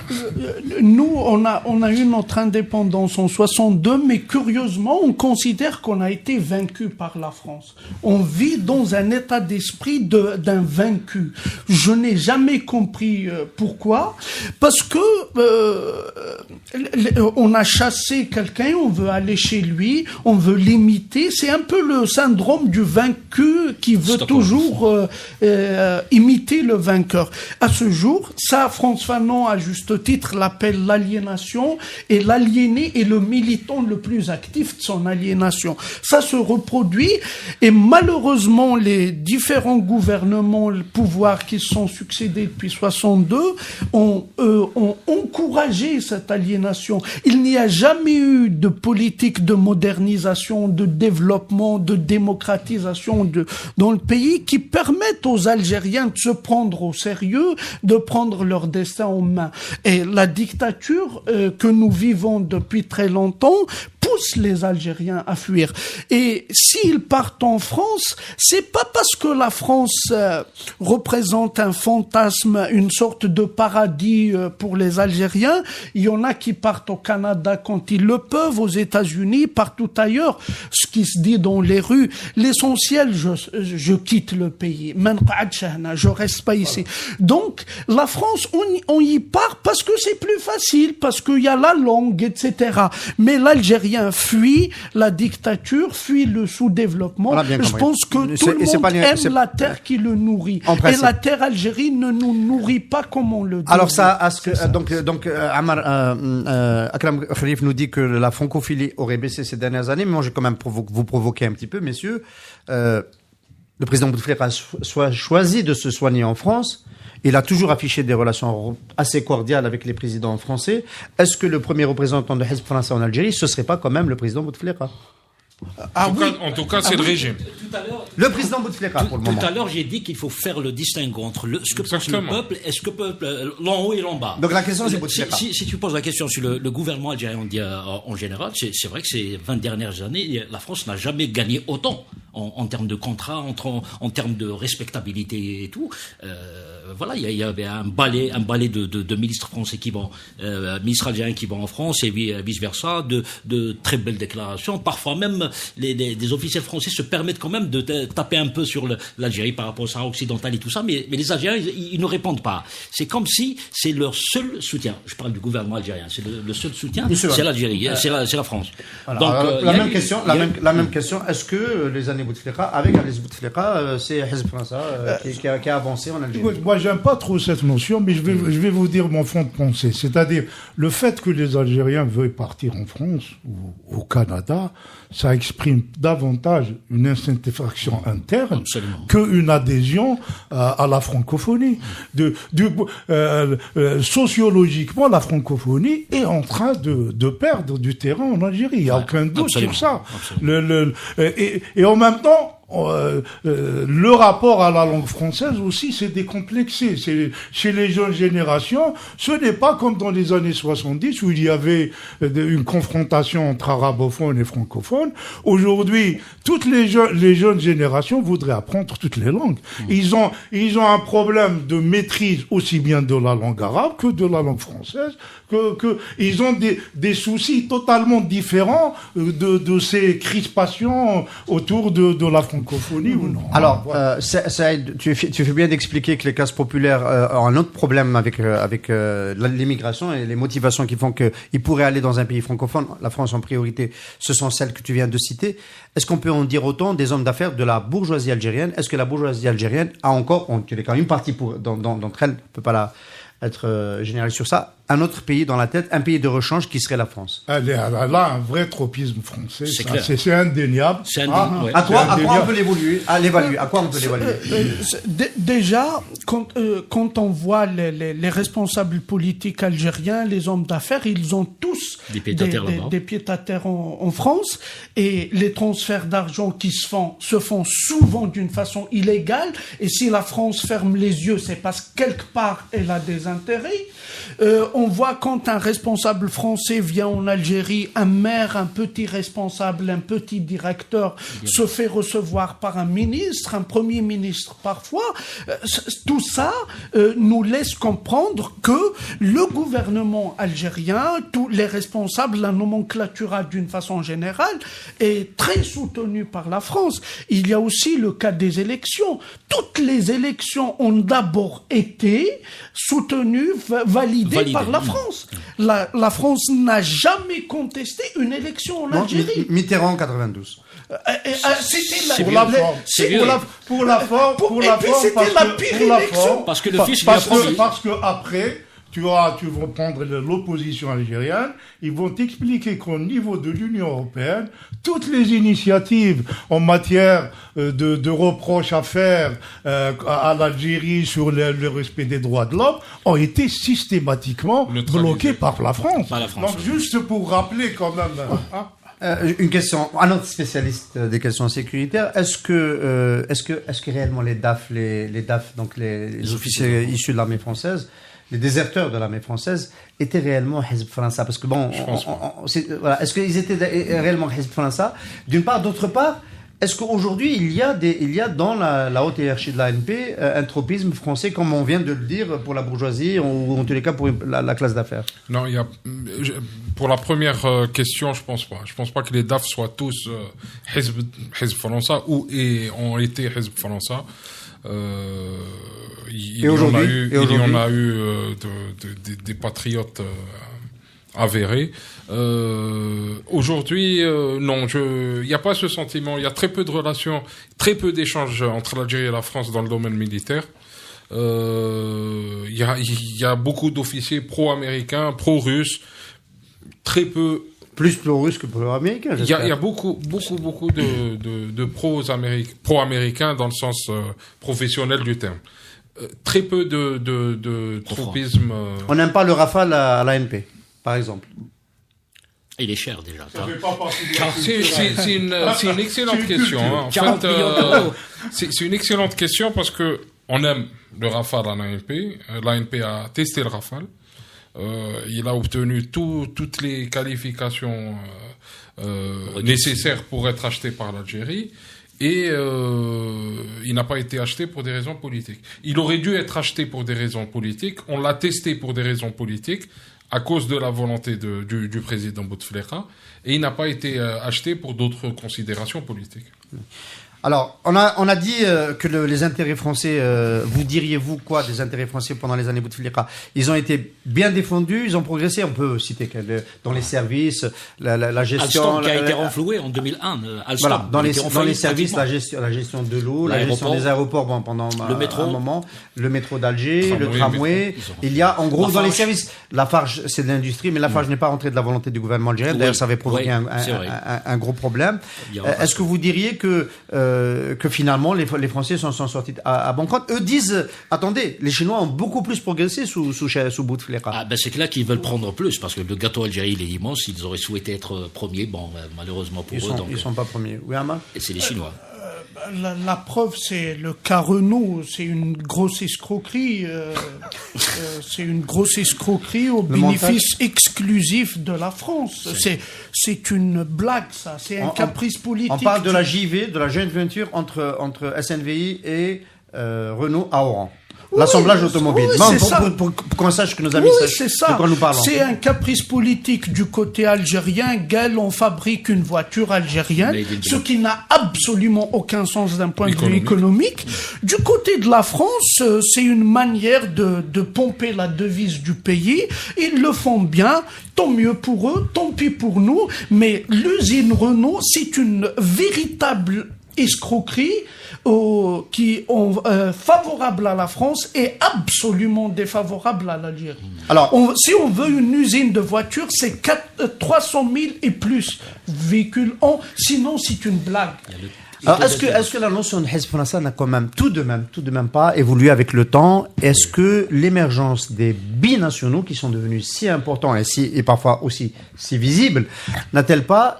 nous, on a eu notre indépendance en 62, mais curieusement, on considère qu'on a été vaincu par la France. On vit dans un état d'esprit d'un vaincu. Je n'ai jamais compris pourquoi. Parce que on a chassé quelqu'un, on veut aller chez lui, on veut l'imiter. C'est un peu le syndrome du vaincu qui veut toujours imiter le vainqueur. À ce jour, ça, Frantz Fanon, à juste titre, l'appelle l'aliénation, et l'aliéné est le militant le plus actif de son aliénation. Ça se reproduit. Et malheureusement, les différents gouvernements, le pouvoir qui se sont succédés depuis 62, ont encouragé cette aliénation. Il n'y a jamais eu de politique de modernisation, de développement, de démocratisation dans le pays qui permettent aux Algériens de se prendre au sérieux, de prendre leur destin en main. Et la dictature que nous vivons depuis très longtemps pousse les Algériens à fuir. Et s'ils partent en France, c'est pas parce que la France représente un fantasme, une sorte de paradis pour les Algériens. Il y en a qui partent au Canada quand ils le peuvent, aux États-Unis, partout ailleurs. Ce qui se dit dans les rues, l'essentiel, je quitte le pays. Je reste pas ici. Donc, la France, on y part parce que c'est plus facile, parce qu'il y a la langue, etc. Mais l'Algérien fuit la dictature, fuit le sous-développement. Je pense que tout le monde aime la terre qui le nourrit. Et la terre algérienne ne nous nourrit pas comme on le dit. Alors ça, donc Akram Khalif nous dit que la francophilie aurait baissé ces dernières années, mais moi je vais quand même vous provoquer un petit peu, messieurs. Le président Bouteflika a choisi de se soigner en France. Il a toujours affiché des relations assez cordiales avec les présidents français. Est-ce que le premier représentant de Hezb français en Algérie, ce serait pas quand même le président Bouteflika? En tout cas, c'est le régime. Le président Bouteflika, pour le moment. Tout à l'heure, j'ai dit qu'il faut faire le distinguo entre ce que pense le peuple et ce que peuple, l'en haut et l'en bas. Donc la question, c'est Bouteflika. Si tu poses la question sur le gouvernement algérien en général, c'est vrai que ces 20 dernières années, la France n'a jamais gagné autant en termes de contrats, en termes de respectabilité et tout. Voilà, il y avait un balai de ministres français qui vont, ministres algériens qui vont en France et vice versa, de très belles déclarations. Parfois même, des officiels français se permettent quand même de taper un peu sur l'Algérie par rapport au Sahara occidental et tout ça, mais les Algériens, ils ne répondent pas. C'est comme si c'est leur seul soutien. Je parle du gouvernement algérien. C'est le seul soutien, c'est l'Algérie, c'est la France. Voilà. Donc, la même question. Est-ce que les années Bouteflika, avec les Bouteflika, c'est Hezb français qui a avancé en Algérie? Moi, j'aime pas trop cette notion, mais je vais vous dire mon fond de pensée. C'est-à-dire, le fait que les Algériens veuillent partir en France ou au Canada, ça exprime davantage une insatisfaction interne qu'une adhésion à la francophonie. Sociologiquement, la francophonie est en train de perdre du terrain en Algérie. Il n'y a aucun doute sur ça. Et en même temps, le rapport à la langue française aussi s'est décomplexé. Chez les jeunes générations, ce n'est pas comme dans les années 70 où il y avait une confrontation entre arabophones et francophones. Aujourd'hui, toutes les jeunes générations voudraient apprendre toutes les langues. Ils ont un problème de maîtrise aussi bien de la langue arabe que de la langue française, ils ont des soucis totalement différents de ces crispations autour de la francophonie ou non. Alors, Saïd, tu fais bien d'expliquer que les classes populaires ont un autre problème avec l'immigration et les motivations qui font qu'ils pourraient aller dans un pays francophone. La France en priorité, ce sont celles que tu viens de citer. Est-ce qu'on peut en dire autant des hommes d'affaires de la bourgeoisie algérienne? Est-ce que la bourgeoisie algérienne a encore, tu es quand même une partie d'entre elles, ne peut pas être généralisée sur ça, un autre pays dans la tête, un pays de rechange qui serait la France? Elle a un vrai tropisme français. C'est indéniable. C'est indéniable. À quoi on peut l'évaluer? À quoi on peut l'évaluer? Déjà, quand on voit les responsables politiques algériens, les hommes d'affaires, ils ont tous des pieds-à-terre en France, et les transferts d'argent qui se font souvent d'une façon illégale. Et si la France ferme les yeux, c'est parce que quelque part elle a des intérêts. On voit quand un responsable français vient en Algérie, un maire, un petit responsable, un petit directeur se fait recevoir par un ministre, un premier ministre parfois. Tout ça nous laisse comprendre que le gouvernement algérien, tous les responsables, la nomenclatura d'une façon générale, est très soutenu par la France. Il y a aussi le cas des élections. Toutes les élections ont d'abord été soutenues, validées par la France. La France n'a jamais contesté une élection en Algérie. Mitterrand en 92. C'était pour la forme, c'était la pire élection. Parce que le fils lui a promis. Parce que après, tu vas prendre l'opposition algérienne, ils vont t'expliquer qu'au niveau de l'Union européenne, toutes les initiatives en matière de reproches à faire à l'Algérie sur le respect des droits de l'homme ont été systématiquement bloquées par la France. Donc juste pour rappeler quand même... une question, un autre spécialiste des questions sécuritaires, est-ce que réellement les DAF, donc les officiers issus de l'armée française, les déserteurs de l'armée française étaient réellement Hezb français? Parce que est-ce qu'ils étaient réellement Hezb français? D'une part, d'autre part, est-ce qu'aujourd'hui il y a dans la haute hiérarchie de l'ANP un tropisme français, comme on vient de le dire, pour la bourgeoisie ou en tous les cas pour la classe d'affaires? Non, pour la première question, je pense pas. Je pense pas que les DAF soient tous Hezb français ou ont été Hezb français. Il y en a eu des patriotes avérés. Aujourd'hui, non, il n'y a pas ce sentiment. Il y a très peu de relations, très peu d'échanges entre l'Algérie et la France dans le domaine militaire. Il y a beaucoup d'officiers pro-américains, pro-russes, très peu. Plus pro-russe que pro-américain, il y a beaucoup de pro-américains dans le sens professionnel du terme. très peu de tropisme. On n'aime pas le Rafale à l'ANP, par exemple. Il est cher déjà. C'est une excellente question. Hein. En fait, c'est une excellente question parce que on aime le Rafale à l'ANP. L'ANP a testé le Rafale. Il a obtenu toutes les qualifications nécessaires pour être acheté par l'Algérie. Et il n'a pas été acheté pour des raisons politiques. Il aurait dû être acheté pour des raisons politiques. On l'a testé pour des raisons politiques à cause de la volonté du président Bouteflika, et il n'a pas été acheté pour d'autres considérations politiques. Alors, on a dit que les intérêts français, vous diriez-vous quoi des intérêts français pendant les années Bouteflika? Ils ont été bien défendus, ils ont progressé. On peut citer dans les services, la gestion... Alstom qui a été renfloué en 2001. Alstom, voilà, dans les services, la gestion de l'eau, la gestion des aéroports pendant un moment, le métro d'Alger, le tramway. Il y a en gros dans les services, Lafarge c'est de l'industrie, mais Lafarge n'est pas rentré de la volonté du gouvernement algérien. D'ailleurs, ça avait provoqué un gros problème. Est-ce que vous diriez que finalement les Français sont sortis à bon compte? Eux disent, attendez, les Chinois ont beaucoup plus progressé sous Bouteflika. C'est que là qu'ils veulent prendre plus, parce que le gâteau algérien il est immense, ils auraient souhaité être premiers, malheureusement pour eux. Ils sont pas premiers. Oui, Ama? Et c'est les Chinois. La preuve, c'est le cas Renault, c'est une grosse escroquerie. C'est une grosse escroquerie au bénéfice exclusif de la France. C'est une blague, ça. C'est un caprice politique. On parle de la JV, de la joint venture entre SNVI et Renault à Oran. L'assemblage automobile. Pour qu'on sache que nos amis sachent de quoi nous parlons. C'est un caprice politique du côté algérien. Gal, on fabrique une voiture algérienne, ce qui n'a absolument aucun sens d'un point de vue économique. Du côté de la France, c'est une manière de pomper la devise du pays. Ils le font bien. Tant mieux pour eux, tant pis pour nous. Mais l'usine Renault, c'est une véritable escroquerie qui sont favorables à la France et absolument défavorables à l'Algérie. Alors, si on veut une usine de voitures, c'est 300 000 et plus véhicules an, sinon c'est une blague. Alors, est-ce que la notion de Hizb al-Assad n'a quand même tout de même pas évolué avec le temps? Est-ce que l'émergence des binationaux qui sont devenus si importants et parfois aussi si visibles n'a-t-elle pas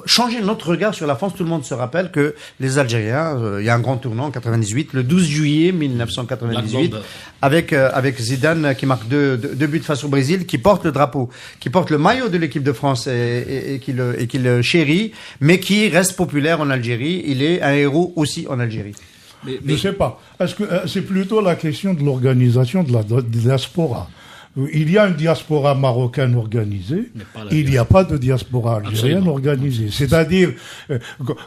changé notre regard sur la France? Tout le monde se rappelle que les Algériens, il y a un grand tournant en 98, le 12 juillet 1998, avec Zidane qui marque deux buts face au Brésil, qui porte le drapeau, qui porte le maillot de l'équipe de France et qui le chérit, mais qui reste populaire en Algérie. Il est un héros aussi en Algérie. Je ne sais pas. Est-ce que c'est plutôt la question de l'organisation de la diaspora? Il y a une diaspora marocaine organisée, il n'y a pas de diaspora algérienne organisée. C'est-à-dire,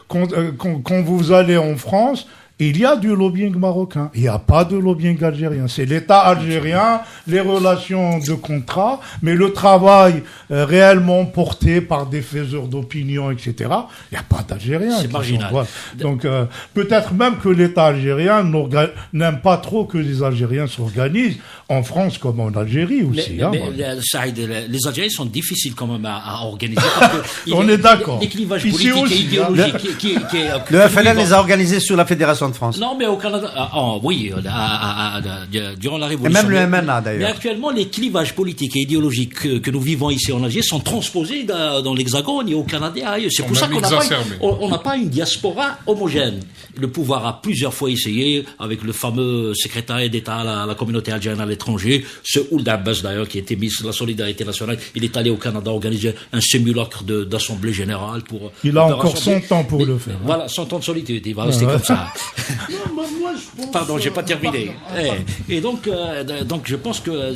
quand vous allez en France, il y a du lobbying marocain. Il n'y a pas de lobbying algérien. C'est l'État algérien, les relations de contrat, mais le travail réellement porté par des faiseurs d'opinion, etc., il n'y a pas d'Algériens. C'est marginal. Donc, peut-être même que l'État algérien n'aime pas trop que les Algériens s'organisent en France comme en Algérie aussi. Saïd, les Algériens sont difficiles quand même à organiser. Parce que on est d'accord. Les clivages politiques et idéologiques le FLN les a organisés sur la Fédération de France. Non, mais au Canada, oui, durant la Révolution. Et même le MNA d'ailleurs. Mais actuellement, les clivages politiques et idéologiques que nous vivons ici en Algérie sont transposés dans l'Hexagone et au Canada et ailleurs. C'est pour ça qu'on n'a pas une diaspora homogène. Le pouvoir a plusieurs fois essayé, avec le fameux secrétariat d'État à la communauté algérienne à l'étranger, ce Ould Abbas d'ailleurs, qui était ministre de la Solidarité nationale, il est allé au Canada organiser un simulacre d'assemblée générale pour... Il a encore 100 ans pour le faire. Voilà, 100 ans de solitude, il va rester comme ça. Pardon, j'ai pas terminé. Et donc, je pense que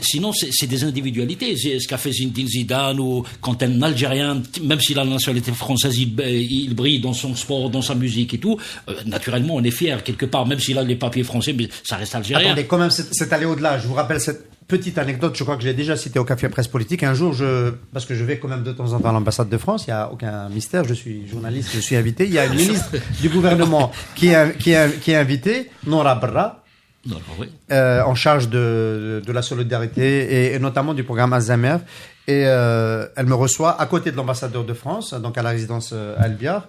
sinon c'est des individualités. C'est ce qu'a fait Zinedine Zidane, ou quand un Algérien, même s'il a la nationalité française, il brille dans son sport, dans sa musique et tout. Naturellement, on est fier quelque part, même s'il a les papiers français, mais ça reste algérien. Attendez, quand même, c'est allé au-delà. Je vous rappelle cette petite anecdote, je crois que je l'ai déjà citée au Café Presse Politique. Un jour, parce que je vais quand même de temps en temps à l'ambassade de France, il n'y a aucun mystère, je suis journaliste, je suis invité. Il y a une ministre du gouvernement qui est invitée, Nora Barra, en charge de la solidarité et notamment du programme Alzheimer. Et elle me reçoit à côté de l'ambassadeur de France, donc à la résidence Albiar.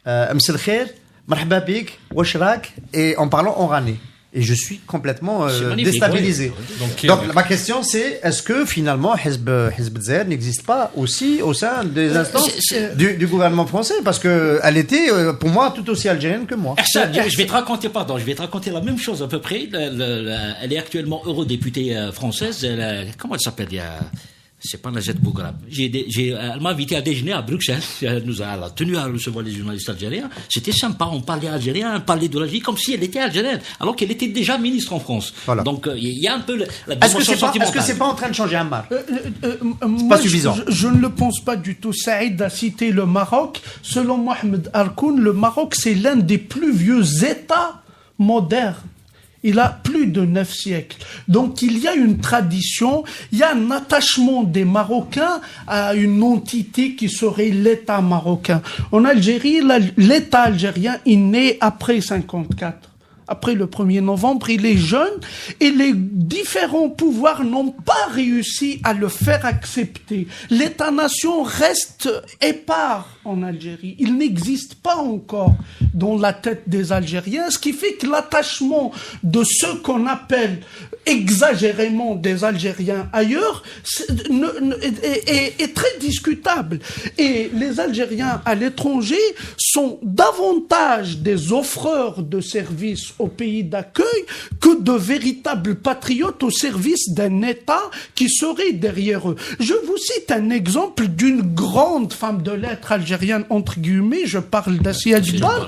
M'sel khair, marhaba bik, wash rak, et en parlant oranais. et je suis complètement Oui. déstabilisé. Donc ma question c'est, est-ce que finalement Hizb Zahir n'existe pas aussi au sein des instances du gouvernement français, parce que elle était pour moi tout aussi algérienne que moi. Je vais te raconter la même chose à peu près. Elle est actuellement eurodéputée française. Comment elle s'appelle? C'est pas Najat Bougrab. Elle m'a invité à déjeuner à Bruxelles. Elle a tenu à recevoir les journalistes algériens. C'était sympa. On parlait algérien, on parlait de l'Algérie comme si elle était algérienne, alors qu'elle était déjà ministre en France. Voilà. Donc il y a un peu la dimension sentimentale. Est-ce que c'est pas en train de changer, Ammar? C'est pas suffisant. Je ne le pense pas du tout. Saïd a cité le Maroc. Selon Mohamed Harkoun, le Maroc, c'est l'un des plus vieux États modernes. Il a plus de 9 siècles. Donc il y a une tradition, il y a un attachement des Marocains à une entité qui serait l'État marocain. En Algérie, l'État algérien est né après 54. Après le 1er novembre, il est jeune et les différents pouvoirs n'ont pas réussi à le faire accepter. L'État-nation reste épars en Algérie. Il n'existe pas encore dans la tête des Algériens, ce qui fait que l'attachement de ceux qu'on appelle exagérément des Algériens ailleurs est très discutable. Et les Algériens à l'étranger sont davantage des offreurs de services au pays d'accueil que de véritables patriotes au service d'un État qui serait derrière eux. Je vous cite un exemple d'une grande femme de lettres algérienne, entre guillemets, je parle d'Assia Djibal.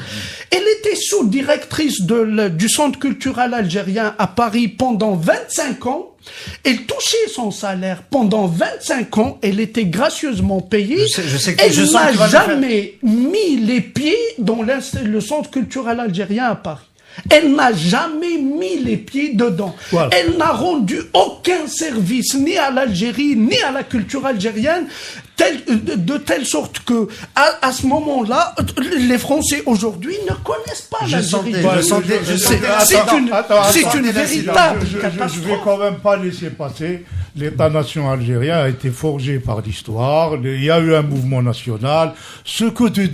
Elle était sous-directrice du Centre culturel algérien à Paris pendant 25 ans. Elle touchait son salaire pendant 25 ans. Elle était gracieusement payée. Elle n'a jamais mis les pieds dans le Centre culturel algérien à Paris. Elle n'a jamais mis les pieds dedans. Voilà. Elle n'a rendu aucun service ni à l'Algérie, ni à la culture algérienne, de telle sorte que, à ce moment-là, les Français aujourd'hui ne connaissent pas l'Algérie. C'est une véritable catastrophe. Je vais quand même pas laisser passer. L'État-nation algérien a été forgé par l'histoire. Il y a eu un mouvement national. Ce que tu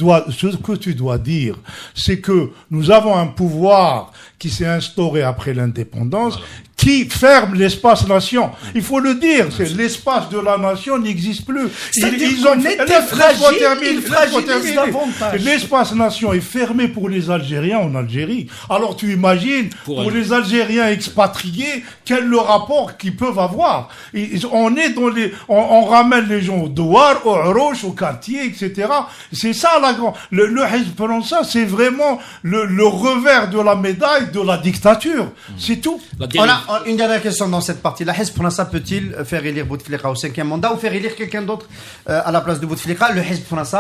dois dire, c'est que nous avons un pouvoir qui s'est instauré après l'indépendance, qui ferme l'espace nation. Il faut le dire, l'espace de la nation n'existe plus. Ils ont été fragiles, ils fragilisent davantage. L'espace nation est fermé pour les Algériens en Algérie. Alors tu imagines, pour les Algériens expatriés, quel est le rapport qu'ils peuvent avoir. On ramène les gens au douar, au Arouch, au quartier, etc. C'est ça la grande. Le Hizb français, c'est vraiment le revers de la médaille de la dictature. C'est tout. On a une dernière question dans cette partie. La Hizb français peut-il faire élire Bouteflika au 5e mandat ou faire élire quelqu'un d'autre à la place de Bouteflika? Le Hizb français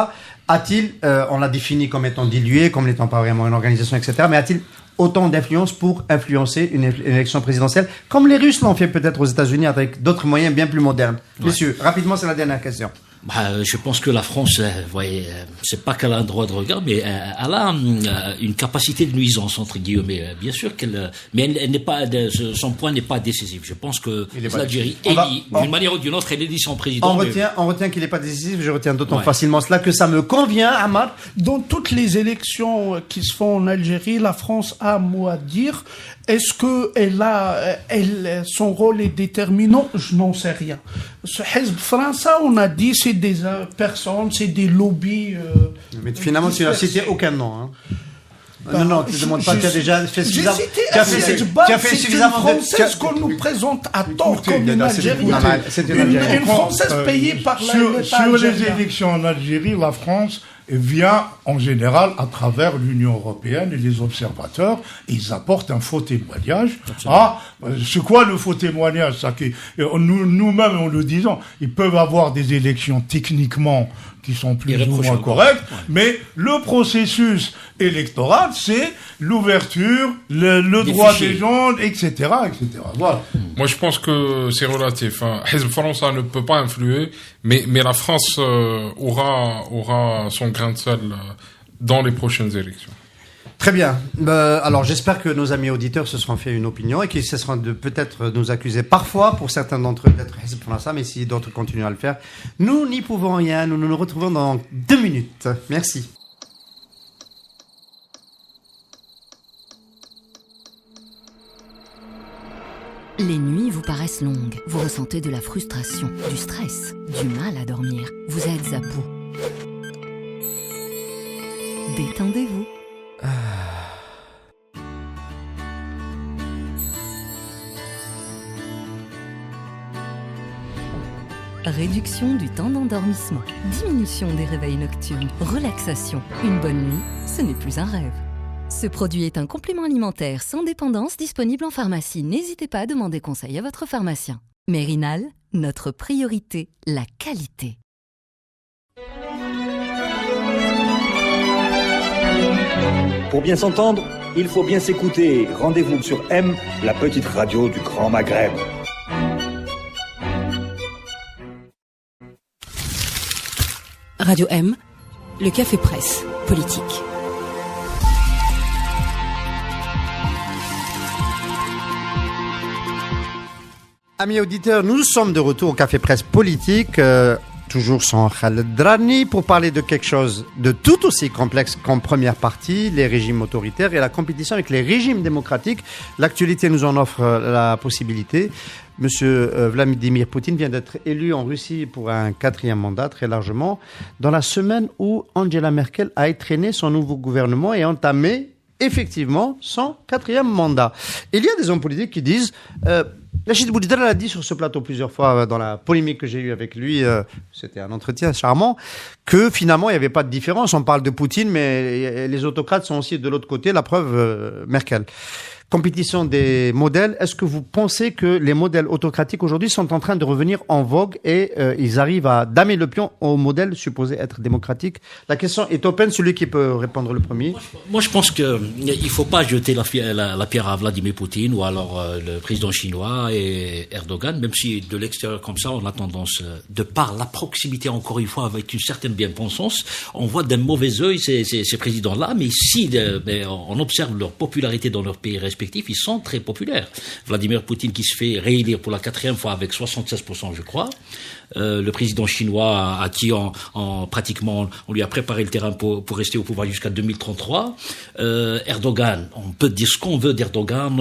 a-t-il, on l'a défini comme étant dilué, comme n'étant pas vraiment une organisation, etc. Mais a-t-il autant d'influence pour influencer une élection présidentielle, comme les Russes l'ont fait peut-être aux États-Unis avec d'autres moyens bien plus modernes? Messieurs, rapidement, c'est la dernière question. Je pense que la France, voyez, c'est pas qu'elle a un droit de regard, mais elle a une capacité de nuisance entre guillemets. Bien sûr mais elle n'est pas, son point n'est pas décisif. Je pense que l'Algérie élit d'une manière ou d'une autre, elle élit son président. On retient qu'il n'est pas décisif. Je retiens d'autant facilement cela que ça me convient, Ammar. Dans toutes les élections qui se font en Algérie, la France a un mot à dire. Est-ce que son rôle est déterminant? Je n'en sais rien. Ce Hizb français, on a dit, c'est des personnes, c'est des lobbies. Mais finalement, tu n'as cité aucun nom. Hein. Non, tu ne demandes pas. Tu as déjà fait suffisamment. Tu as fait suffisamment de française qu'on nous présente à tort comme une Algérienne. Une française payée par l'État sur les élections en Algérie, la France vient en général à travers l'Union européenne et les observateurs, et ils apportent un faux témoignage. C'est quoi le faux témoignage? Nous-mêmes, en le disant, ils peuvent avoir des élections techniquement qui sont plus ou moins correctes, mais le processus électoral, c'est l'ouverture, le droit des gens, etc., etc. Voilà. Moi, je pense que c'est relatif. Hizb français ne peut pas influer, mais la France aura son grain de sel dans les prochaines élections. Très bien. Alors, j'espère que nos amis auditeurs se seront fait une opinion et qu'ils cesseront de peut-être nous accuser parfois, pour certains d'entre eux, d'être Hizb français, mais si d'autres continuent à le faire, nous n'y pouvons rien. Nous nous retrouvons dans 2 minutes. Merci. Les nuits vous paraissent longues, vous ressentez de la frustration, du stress, du mal à dormir, vous êtes à bout. Détendez-vous. Réduction du temps d'endormissement, diminution des réveils nocturnes, relaxation. Une bonne nuit, ce n'est plus un rêve. Ce produit est un complément alimentaire sans dépendance disponible en pharmacie. N'hésitez pas à demander conseil à votre pharmacien. Mérinal, notre priorité, la qualité. Pour bien s'entendre, il faut bien s'écouter. Rendez-vous sur M, la petite radio du Grand Maghreb. Radio M, le café presse politique. Amis auditeurs, nous sommes de retour au Café Presse Politique, toujours sans Khaled Drani, pour parler de quelque chose de tout aussi complexe qu'en première partie, les régimes autoritaires et la compétition avec les régimes démocratiques. L'actualité nous en offre la possibilité. Monsieur Vladimir Poutine vient d'être élu en Russie pour un 4e mandat, très largement, dans la semaine où Angela Merkel a étrenné son nouveau gouvernement et entamé effectivement son 4e mandat. Il y a des hommes politiques qui disent... Rachid Boujdar l'a dit sur ce plateau plusieurs fois dans la polémique que j'ai eue avec lui, c'était un entretien charmant, que finalement il n'y avait pas de différence. On parle de Poutine, mais les autocrates sont aussi de l'autre côté, la preuve, Merkel. Compétition des modèles, est-ce que vous pensez que les modèles autocratiques aujourd'hui sont en train de revenir en vogue et ils arrivent à damer le pion aux modèles supposés être démocratiques? La question est open, celui qui peut répondre le premier. Moi je pense qu'il ne faut pas jeter la pierre à Vladimir Poutine ou alors le président chinois et Erdogan, même si de l'extérieur comme ça on a tendance, de par la proximité encore une fois avec une certaine bien-pensance, on voit d'un mauvais œil ces présidents-là, mais si on observe leur popularité dans leur pays respectifs, ils sont très populaires. Vladimir Poutine qui se fait réélire pour la 4e fois avec 76%, je crois. Le président chinois à qui pratiquement on lui a préparé le terrain pour rester au pouvoir jusqu'à 2033. Erdogan, on peut dire ce qu'on veut d'Erdogan,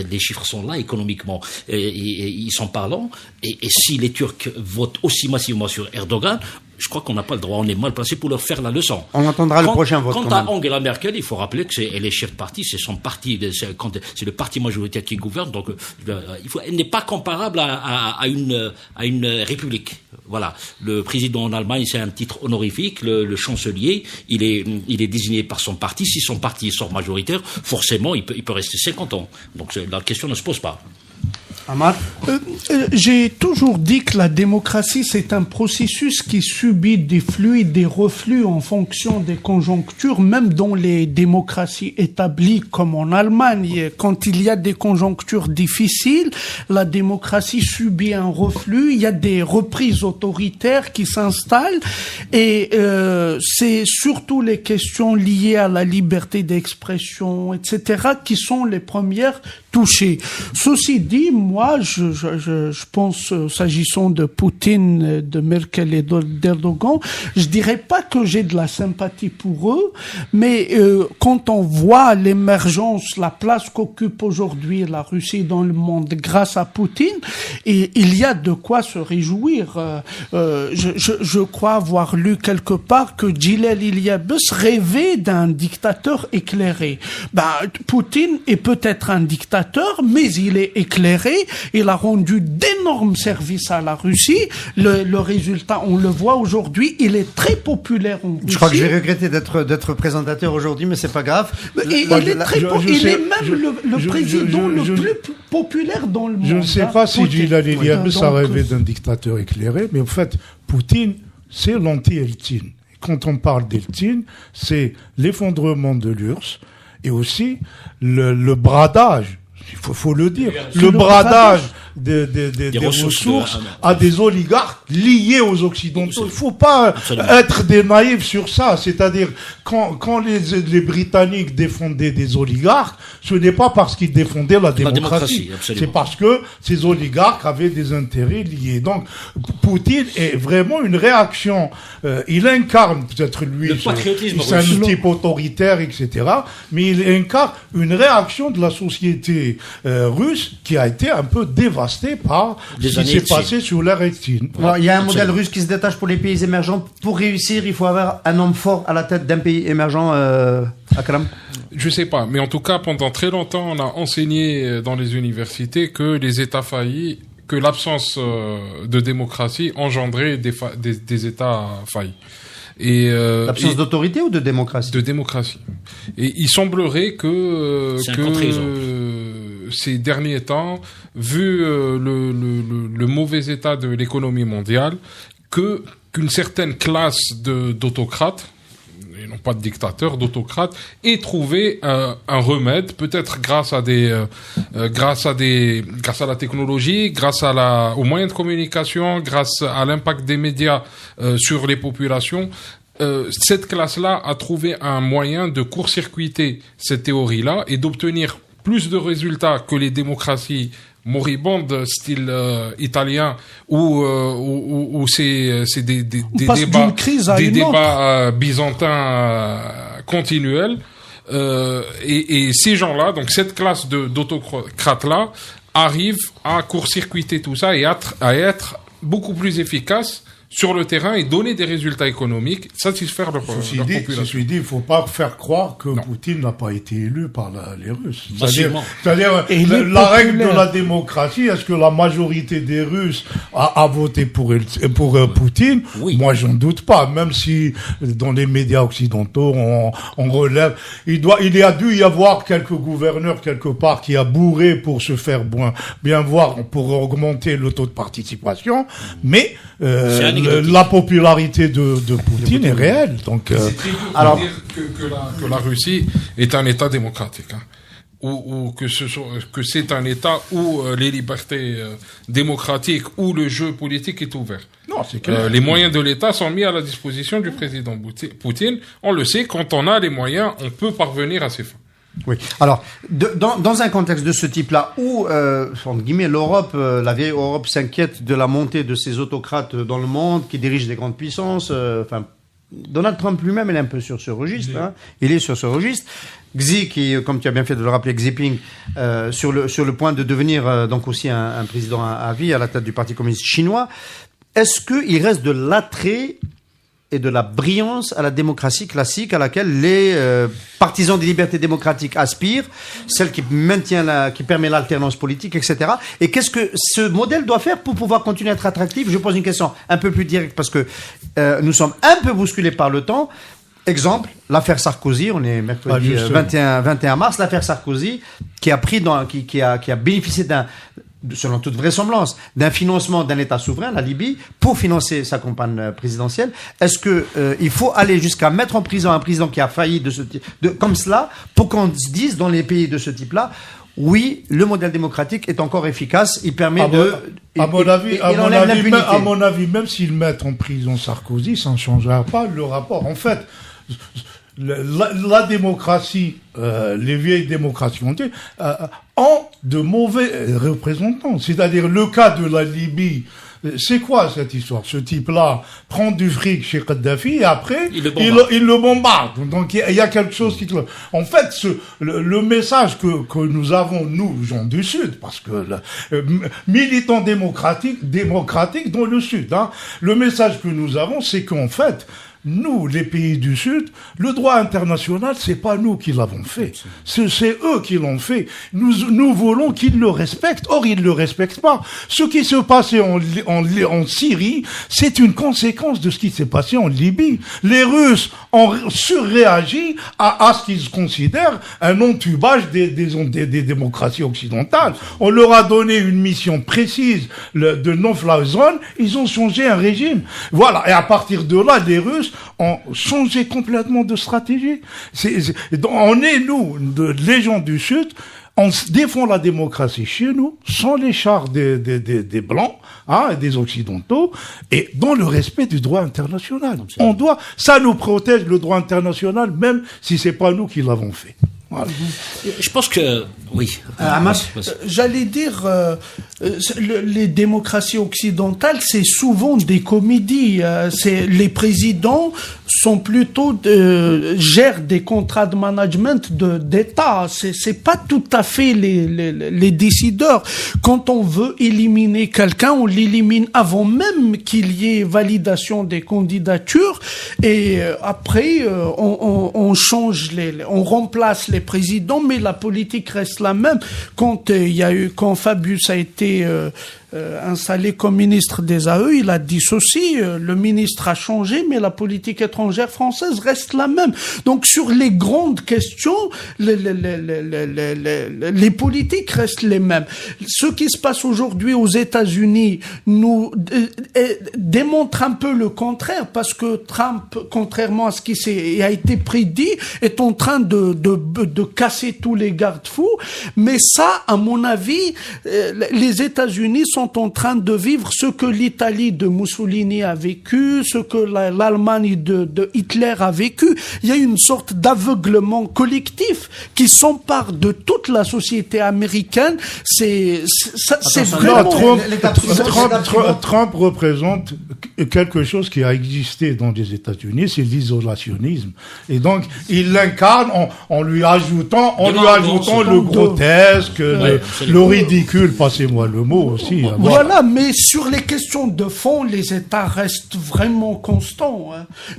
les chiffres sont là économiquement, ils sont parlants. Et si les Turcs votent aussi massivement sur Erdogan, je crois qu'on n'a pas le droit, on est mal placé pour leur faire la leçon. On entendra le prochain vote. Quant à Angela Merkel, il faut rappeler que elle est chef de parti, c'est son parti, c'est le parti majoritaire qui gouverne, donc elle n'est pas comparable à une république. Voilà. Le président en Allemagne, c'est un titre honorifique, le chancelier, il est désigné par son parti. Si son parti sort majoritaire, forcément, il peut rester 50 ans. Donc la question ne se pose pas. Amar ? J'ai toujours dit que la démocratie, c'est un processus qui subit des flux et des reflux en fonction des conjonctures, même dans les démocraties établies comme en Allemagne. Quand il y a des conjonctures difficiles, la démocratie subit un reflux, il y a des reprises autoritaires qui s'installent et c'est surtout les questions liées à la liberté d'expression, etc., qui sont les premières touchées. Ceci dit, moi, je pense, s'agissant de Poutine, de Merkel et d'Erdogan, je dirais pas que j'ai de la sympathie pour eux, mais quand on voit l'émergence, la place qu'occupe aujourd'hui la Russie dans le monde grâce à Poutine, et il y a de quoi se réjouir. Je crois avoir lu quelque part que Gilal Iliabus rêvait d'un dictateur éclairé. Poutine est peut-être un dictateur, mais il est éclairé. Il a rendu d'énormes services à la Russie. Le résultat, on le voit aujourd'hui, il est très populaire en Russie. Je crois que je vais regretter d'être présentateur aujourd'hui, mais c'est pas grave. Il est même le président le plus populaire dans le monde. Je ne sais pas si Gilal Iliabus a rêvé d'un dictateur éclairé, mais en fait, Poutine, c'est l'anti-Eltsine. Quand on parle d'Eltsine, c'est l'effondrement de l'URSS et aussi le bradage. Il faut le dire. Le bradage des ressources à des oligarques liés aux Occidentaux. Il faut pas être des naïfs sur ça. C'est-à-dire, quand les Britanniques défendaient des oligarques, ce n'est pas parce qu'ils défendaient la démocratie. C'est parce que ces oligarques avaient des intérêts liés. Donc, Poutine est vraiment une réaction. Il incarne, peut-être lui, c'est un type autoritaire, etc. Mais il incarne une réaction de la société russe qui a été un peu dévastée par ce qui s'est passé sous l'ère Eltsine. Alors, il y a un modèle russe qui se détache pour les pays émergents. Pour réussir, il faut avoir un homme fort à la tête d'un pays émergent, Akram. Je sais pas, mais en tout cas, pendant très longtemps, on a enseigné dans les universités que les États faillis, que l'absence de démocratie engendrait des États faillis. L'absence d'autorité ou de démocratie? De démocratie. Et il semblerait que ces derniers temps, vu le mauvais état de l'économie mondiale, qu'une certaine classe d'autocrates, et non pas de dictateurs, d'autocrates, ait trouvé un remède, peut-être grâce à la technologie, grâce aux moyens de communication, grâce à l'impact des médias sur les populations. Cette classe-là a trouvé un moyen de court-circuiter cette théorie-là et d'obtenir plus de résultats que les démocraties moribondes style italien où c'est des débats byzantins continuels et ces gens-là, donc cette classe d'autocrates-là arrivent à court-circuiter tout ça et à être beaucoup plus efficaces sur le terrain et donner des résultats économiques, satisfaire leur population. Ceci dit, il ne faut pas faire croire que Poutine n'a pas été élu par les Russes. C'est-à-dire la règle de la démocratie, est-ce que la majorité des Russes a voté pour Poutine? Oui. Moi, j'en doute pas, même si dans les médias occidentaux, on relève. Il y a dû y avoir quelques gouverneurs quelque part qui a bourré pour se faire bien voir, pour augmenter le taux de participation, mais la popularité de Poutine est réelle. Donc, alors dire que la Russie est un État démocratique, hein, ou que c'est un État où les libertés démocratiques, où le jeu politique est ouvert. Non, c'est clair. Les moyens de l'État sont mis à la disposition du président Poutine. On le sait, quand on a les moyens, on peut parvenir à ses fins. Oui. Alors, dans un contexte de ce type-là, où, entre guillemets, la vieille Europe s'inquiète de la montée de ces autocrates dans le monde, qui dirigent des grandes puissances, Donald Trump lui-même, il est un peu sur ce registre, hein. Il est sur ce registre. Xi, qui, comme tu as bien fait de le rappeler, Xi Jinping, sur le point de devenir, donc aussi un président à vie à la tête du Parti communiste chinois. Est-ce qu'il reste de l'attrait et de la brillance à la démocratie classique à laquelle les partisans des libertés démocratiques aspirent, celle qui qui permet l'alternance politique, etc. Et qu'est-ce que ce modèle doit faire pour pouvoir continuer à être attractif? Je pose une question un peu plus directe parce que nous sommes un peu bousculés par le temps. Exemple, l'affaire Sarkozy, on est mercredi 21 mars, l'affaire Sarkozy qui a bénéficié selon toute vraisemblance, d'un financement d'un État souverain, la Libye, pour financer sa campagne présidentielle. Est-ce que il faut aller jusqu'à mettre en prison un président qui a failli comme cela, pour qu'on se dise dans les pays de ce type-là, oui, le modèle démocratique est encore efficace, il permet à mon avis, même s'ils mettent en prison Sarkozy, ça ne changera pas le rapport. En fait, la démocratie, les vieilles démocraties ont de mauvais représentants. C'est-à-dire le cas de la Libye. C'est quoi cette histoire? Ce type-là prend du fric chez Kadhafi et après il le bombarde. Donc il y a quelque chose qui... En fait, le message que nous avons, nous, gens du Sud, parce que militants démocratiques dans le Sud, hein, le message que nous avons, c'est qu'en fait, nous, les pays du Sud, le droit international, c'est pas nous qui l'avons fait. C'est eux qui l'ont fait. Nous voulons qu'ils le respectent. Or, ils le respectent pas. Ce qui se passait en Syrie, c'est une conséquence de ce qui s'est passé en Libye. Les Russes ont surréagi à ce qu'ils considèrent un entubage des démocraties occidentales. On leur a donné une mission précise de no-fly zone. Ils ont changé un régime. Voilà. Et à partir de là, les Russes ont changé complètement de stratégie. On est, nous, les gens du Sud, On défend la démocratie chez nous, sans les chars des Blancs, et des Occidentaux, et dans le respect du droit international. Ça nous protège le droit international, même si c'est pas nous qui l'avons fait. Voilà. Je pense que, oui. J'allais dire, les démocraties occidentales, c'est souvent des comédies. Les présidents sont plutôt gèrent des contrats de management d'État. C'est pas tout à fait les décideurs. Quand on veut éliminer quelqu'un, on l'élimine avant même qu'il y ait validation des candidatures, et après on change on remplace les présidents, mais la politique reste la même. Quand Fabius a été installé comme ministre des AE, il a dit ceci, le ministre a changé, mais la politique étrangère française reste la même. Donc sur les grandes questions, les politiques restent les mêmes. Ce qui se passe aujourd'hui aux États-Unis nous démontre un peu le contraire, parce que Trump, contrairement à ce qui a été prédit, est en train de casser tous les garde-fous. Mais ça, à mon avis, les États-Unis sont en train de vivre ce que l'Italie de Mussolini a vécu, ce que l'Allemagne de Hitler a vécu. Il y a une sorte d'aveuglement collectif qui s'empare de toute la société américaine. C'est vraiment... Trump représente quelque chose qui a existé dans les États-Unis, c'est l'isolationnisme. Et donc, il l'incarne en lui ajoutant le grotesque, le ridicule, passez-moi le mot aussi. Voilà, mais sur les questions de fond, les États restent vraiment constants.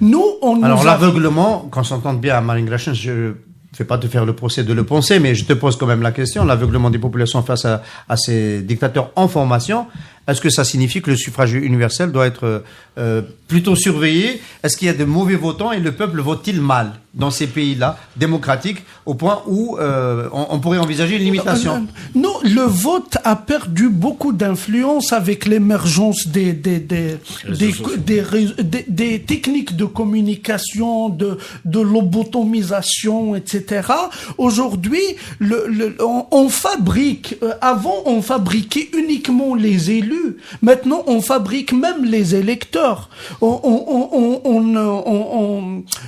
Alors, l'aveuglement, qu'on s'entende bien à Marine Grachens, je ne vais pas te faire le procès de le penser, mais je te pose quand même la question. L'aveuglement des populations face à ces dictateurs en formation, est-ce que ça signifie que le suffrage universel doit être plutôt surveillé? Est-ce qu'il y a de mauvais votants et le peuple vote-t-il mal dans ces pays-là, démocratiques, au point où on pourrait envisager une limitation? Non, le vote a perdu beaucoup d'influence avec l'émergence des techniques de communication, de lobotomisation, etc. Aujourd'hui, on fabrique. Avant, on fabriquait uniquement les élus. Maintenant, on fabrique même les électeurs. On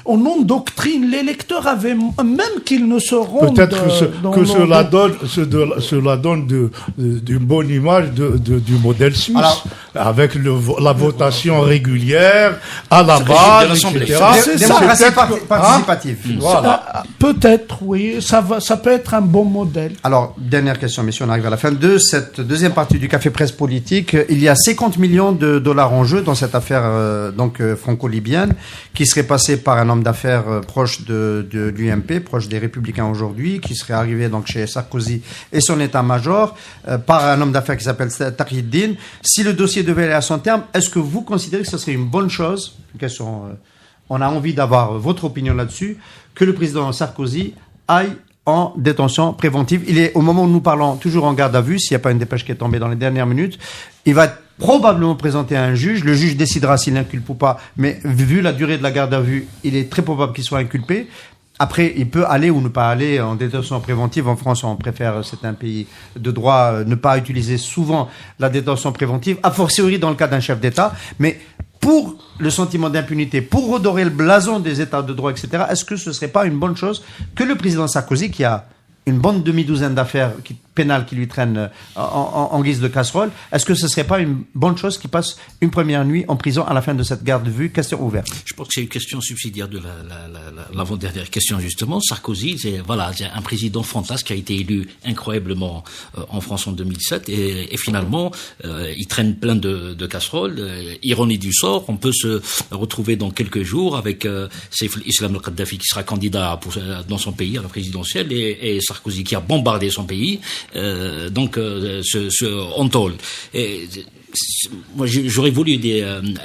endoctrine l'électeur avec même qu'ils ne se rendent. Peut-être que cela donne d'une bonne image du modèle suisse. Alors, avec la votation régulière à la base, etc. C'est démocratie participative. Voilà. Peut-être, oui. Ça peut être un bon modèle. Alors, dernière question, messieurs, on arrive à la fin de cette deuxième partie du Café Presse Politique. Il y a 50 millions de dollars en jeu dans cette affaire franco-libyenne, qui serait passée par un homme d'affaires proche de l'UMP, proche des Républicains aujourd'hui, qui serait arrivé donc chez Sarkozy et son état-major, par un homme d'affaires qui s'appelle Taqiyuddin. Si le dossier devait aller à son terme, est-ce que vous considérez que ce serait une bonne chose, on a envie d'avoir votre opinion là-dessus, que le président Sarkozy aille en détention préventive? Il est, au moment où nous parlons, toujours en garde à vue, s'il n'y a pas une dépêche qui est tombée dans les dernières minutes. Il va être probablement présenté à un juge. Le juge décidera s'il inculpe ou pas, mais vu la durée de la garde à vue, il est très probable qu'il soit inculpé. Après, il peut aller ou ne pas aller en détention préventive. En France, on préfère, c'est un pays de droit, ne pas utiliser souvent la détention préventive, a fortiori dans le cas d'un chef d'État. Mais pour le sentiment d'impunité, pour redorer le blason des États de droit, etc., est-ce que ce ne serait pas une bonne chose que le président Sarkozy, qui a une bonne demi-douzaine d'affaires pénales qui lui traînent en guise de casserole, est-ce que ce ne serait pas une bonne chose qu'il passe une première nuit en prison à la fin de cette garde de vue? Question ouverte. Je pense que c'est une question subsidiaire de l'avant-dernière question, justement. Sarkozy, c'est un président fantasque qui a été élu incroyablement en France en 2007 et finalement, il traîne plein de casseroles. Ironie du sort, on peut se retrouver dans quelques jours avec Saif al-Islam al-Kadhafi qui sera candidat dans son pays à la présidentielle et Sarkozy qui a bombardé son pays. On tôle. moi, j'aurais voulu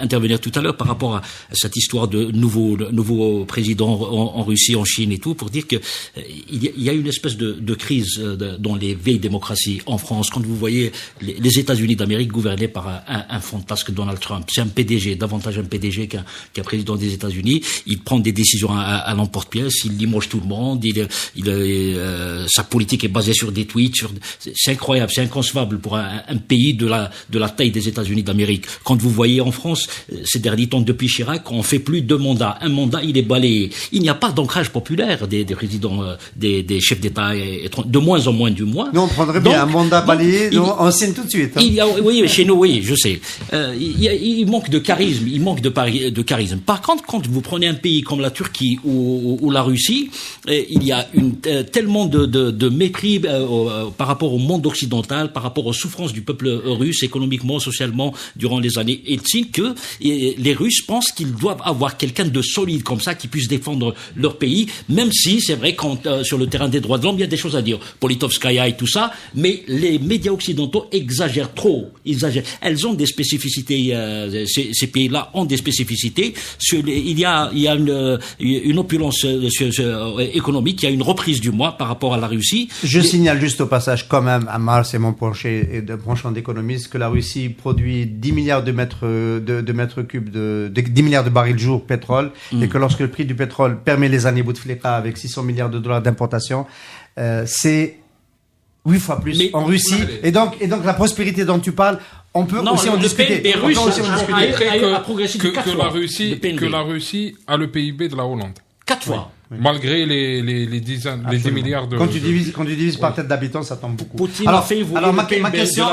intervenir tout à l'heure par rapport à cette histoire de nouveau président en Russie, en Chine et tout, pour dire que il y a une espèce de crise dans les vieilles démocraties en France. Quand vous voyez les États-Unis d'Amérique gouvernés par un fantasque Donald Trump, c'est un PDG, davantage un PDG qu'un président des États-Unis. Il prend des décisions à l'emporte-pièce, il limoge tout le monde, sa politique est basée sur des tweets, c'est incroyable, c'est inconcevable pour un pays de la taille des États-Unis d'Amérique. Quand vous voyez en France, ces derniers temps, depuis Chirac, on fait plus 2 mandats. Un mandat, il est balayé. Il n'y a pas d'ancrage populaire des présidents, des chefs d'État, de moins en moins du moins. Nous, on prendrait bien un mandat balayé, on signe tout de suite. Hein. Oui, chez nous, oui, je sais. Il manque de charisme, il manque de charisme. Par contre, quand vous prenez un pays comme la Turquie ou la Russie, il y a tellement de mépris par rapport au monde occidental, par rapport aux souffrances du peuple russe, économiquement, socialement, durant les années Eltsine, que les Russes pensent qu'ils doivent avoir quelqu'un de solide comme ça qui puisse défendre leur pays, même si c'est vrai quand sur le terrain des droits de l'homme il y a des choses à dire, Politovskaya et tout ça, mais les médias occidentaux exagèrent trop, elles ont des spécificités, ces pays-là ont des spécificités. Il y a une opulence économique, il y a une reprise du mois par rapport à la Russie. Je signale juste au passage quand même, à Mars et mon penchant d'économiste, que la Russie produit 10 milliards de mètres cubes 10 milliards de barils jour pétrole, et que lorsque le prix du pétrole permet les années Bouteflika avec 600 milliards de dollars d'importation, c'est 8 fois plus en Russie. Et donc la prospérité dont tu parles, on peut aussi en discuter. Que la Russie a le PIB de la Hollande. 4 fois. Oui. Malgré les 10 milliards de... Quand tu divises par tête d'habitant, ça tombe beaucoup. Poutine alors ma question,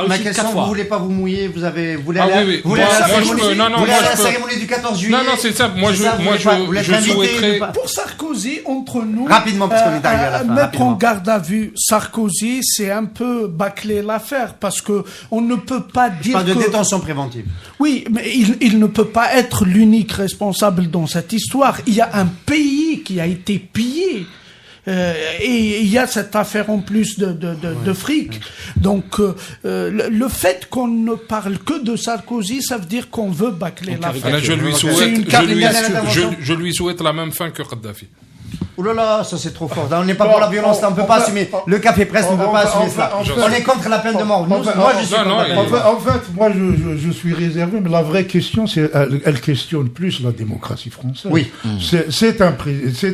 vous voulez pas vous mouiller, vous voulez aller à la cérémonie du 14 juillet. Non, c'est ça. Moi, je souhaiterais... Pour Sarkozy, entre nous, rapidement, parce qu'on est arrivé à la fin, mettre en garde à vue Sarkozy, c'est un peu bâcler l'affaire, parce que on ne peut pas dire pas de détention préventive. Oui, mais il ne peut pas être l'unique responsable dans cette histoire. Il y a un pays qui a été pillé. Et il y a cette affaire en plus de fric. Donc, le fait qu'on ne parle que de Sarkozy, ça veut dire qu'on veut bâcler l'affaire. Je lui souhaite la même fin que Kadhafi. Ouh là là, ça c'est trop fort. On n'est pas pour la violence, on ne peut pas assumer. Le Café Presse ne peut pas assumer cela. On est contre la peine de mort. Moi, je suis en fait, moi, je suis réservé, mais la vraie question, c'est, elle questionne plus la démocratie française. Oui. C'est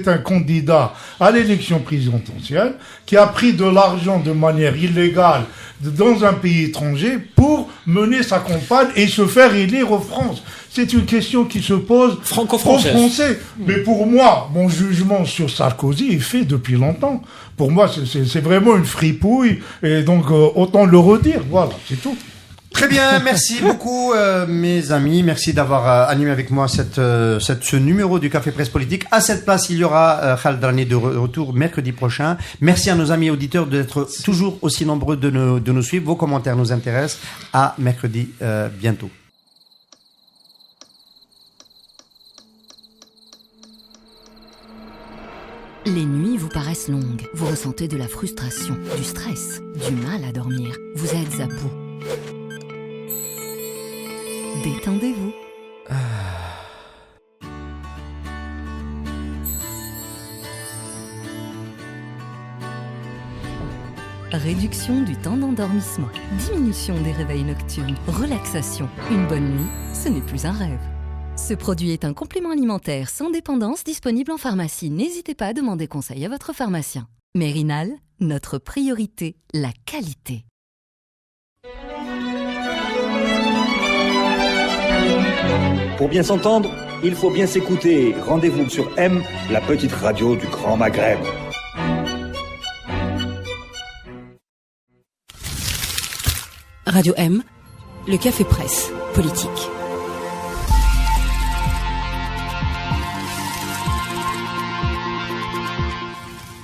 un candidat à l'élection présidentielle qui a pris de l'argent de manière illégale dans un pays étranger pour mener sa campagne et se faire élire en France. C'est une question qui se pose aux Français. Mais pour moi, mon jugement sur Sarkozy est fait depuis longtemps. Pour moi, c'est vraiment une fripouille. Et donc, autant le redire. Voilà, c'est tout. Très bien, merci beaucoup mes amis, merci d'avoir animé avec moi ce numéro du Café Presse Politique. À cette place, il y aura Khaled Drani de retour mercredi prochain. Merci à nos amis auditeurs d'être toujours aussi nombreux de nous suivre. Vos commentaires nous intéressent. À mercredi bientôt. Les nuits vous paraissent longues, vous ressentez de la frustration, du stress, du mal à dormir, vous êtes à bout. Détendez-vous. Réduction du temps d'endormissement, diminution des réveils nocturnes, relaxation. Une bonne nuit, ce n'est plus un rêve. Ce produit est un complément alimentaire sans dépendance disponible en pharmacie. N'hésitez pas à demander conseil à votre pharmacien. Mérinal, notre priorité, la qualité. Pour bien s'entendre, il faut bien s'écouter. Rendez-vous sur M, la petite radio du Grand Maghreb. Radio M, le Café Presse Politique.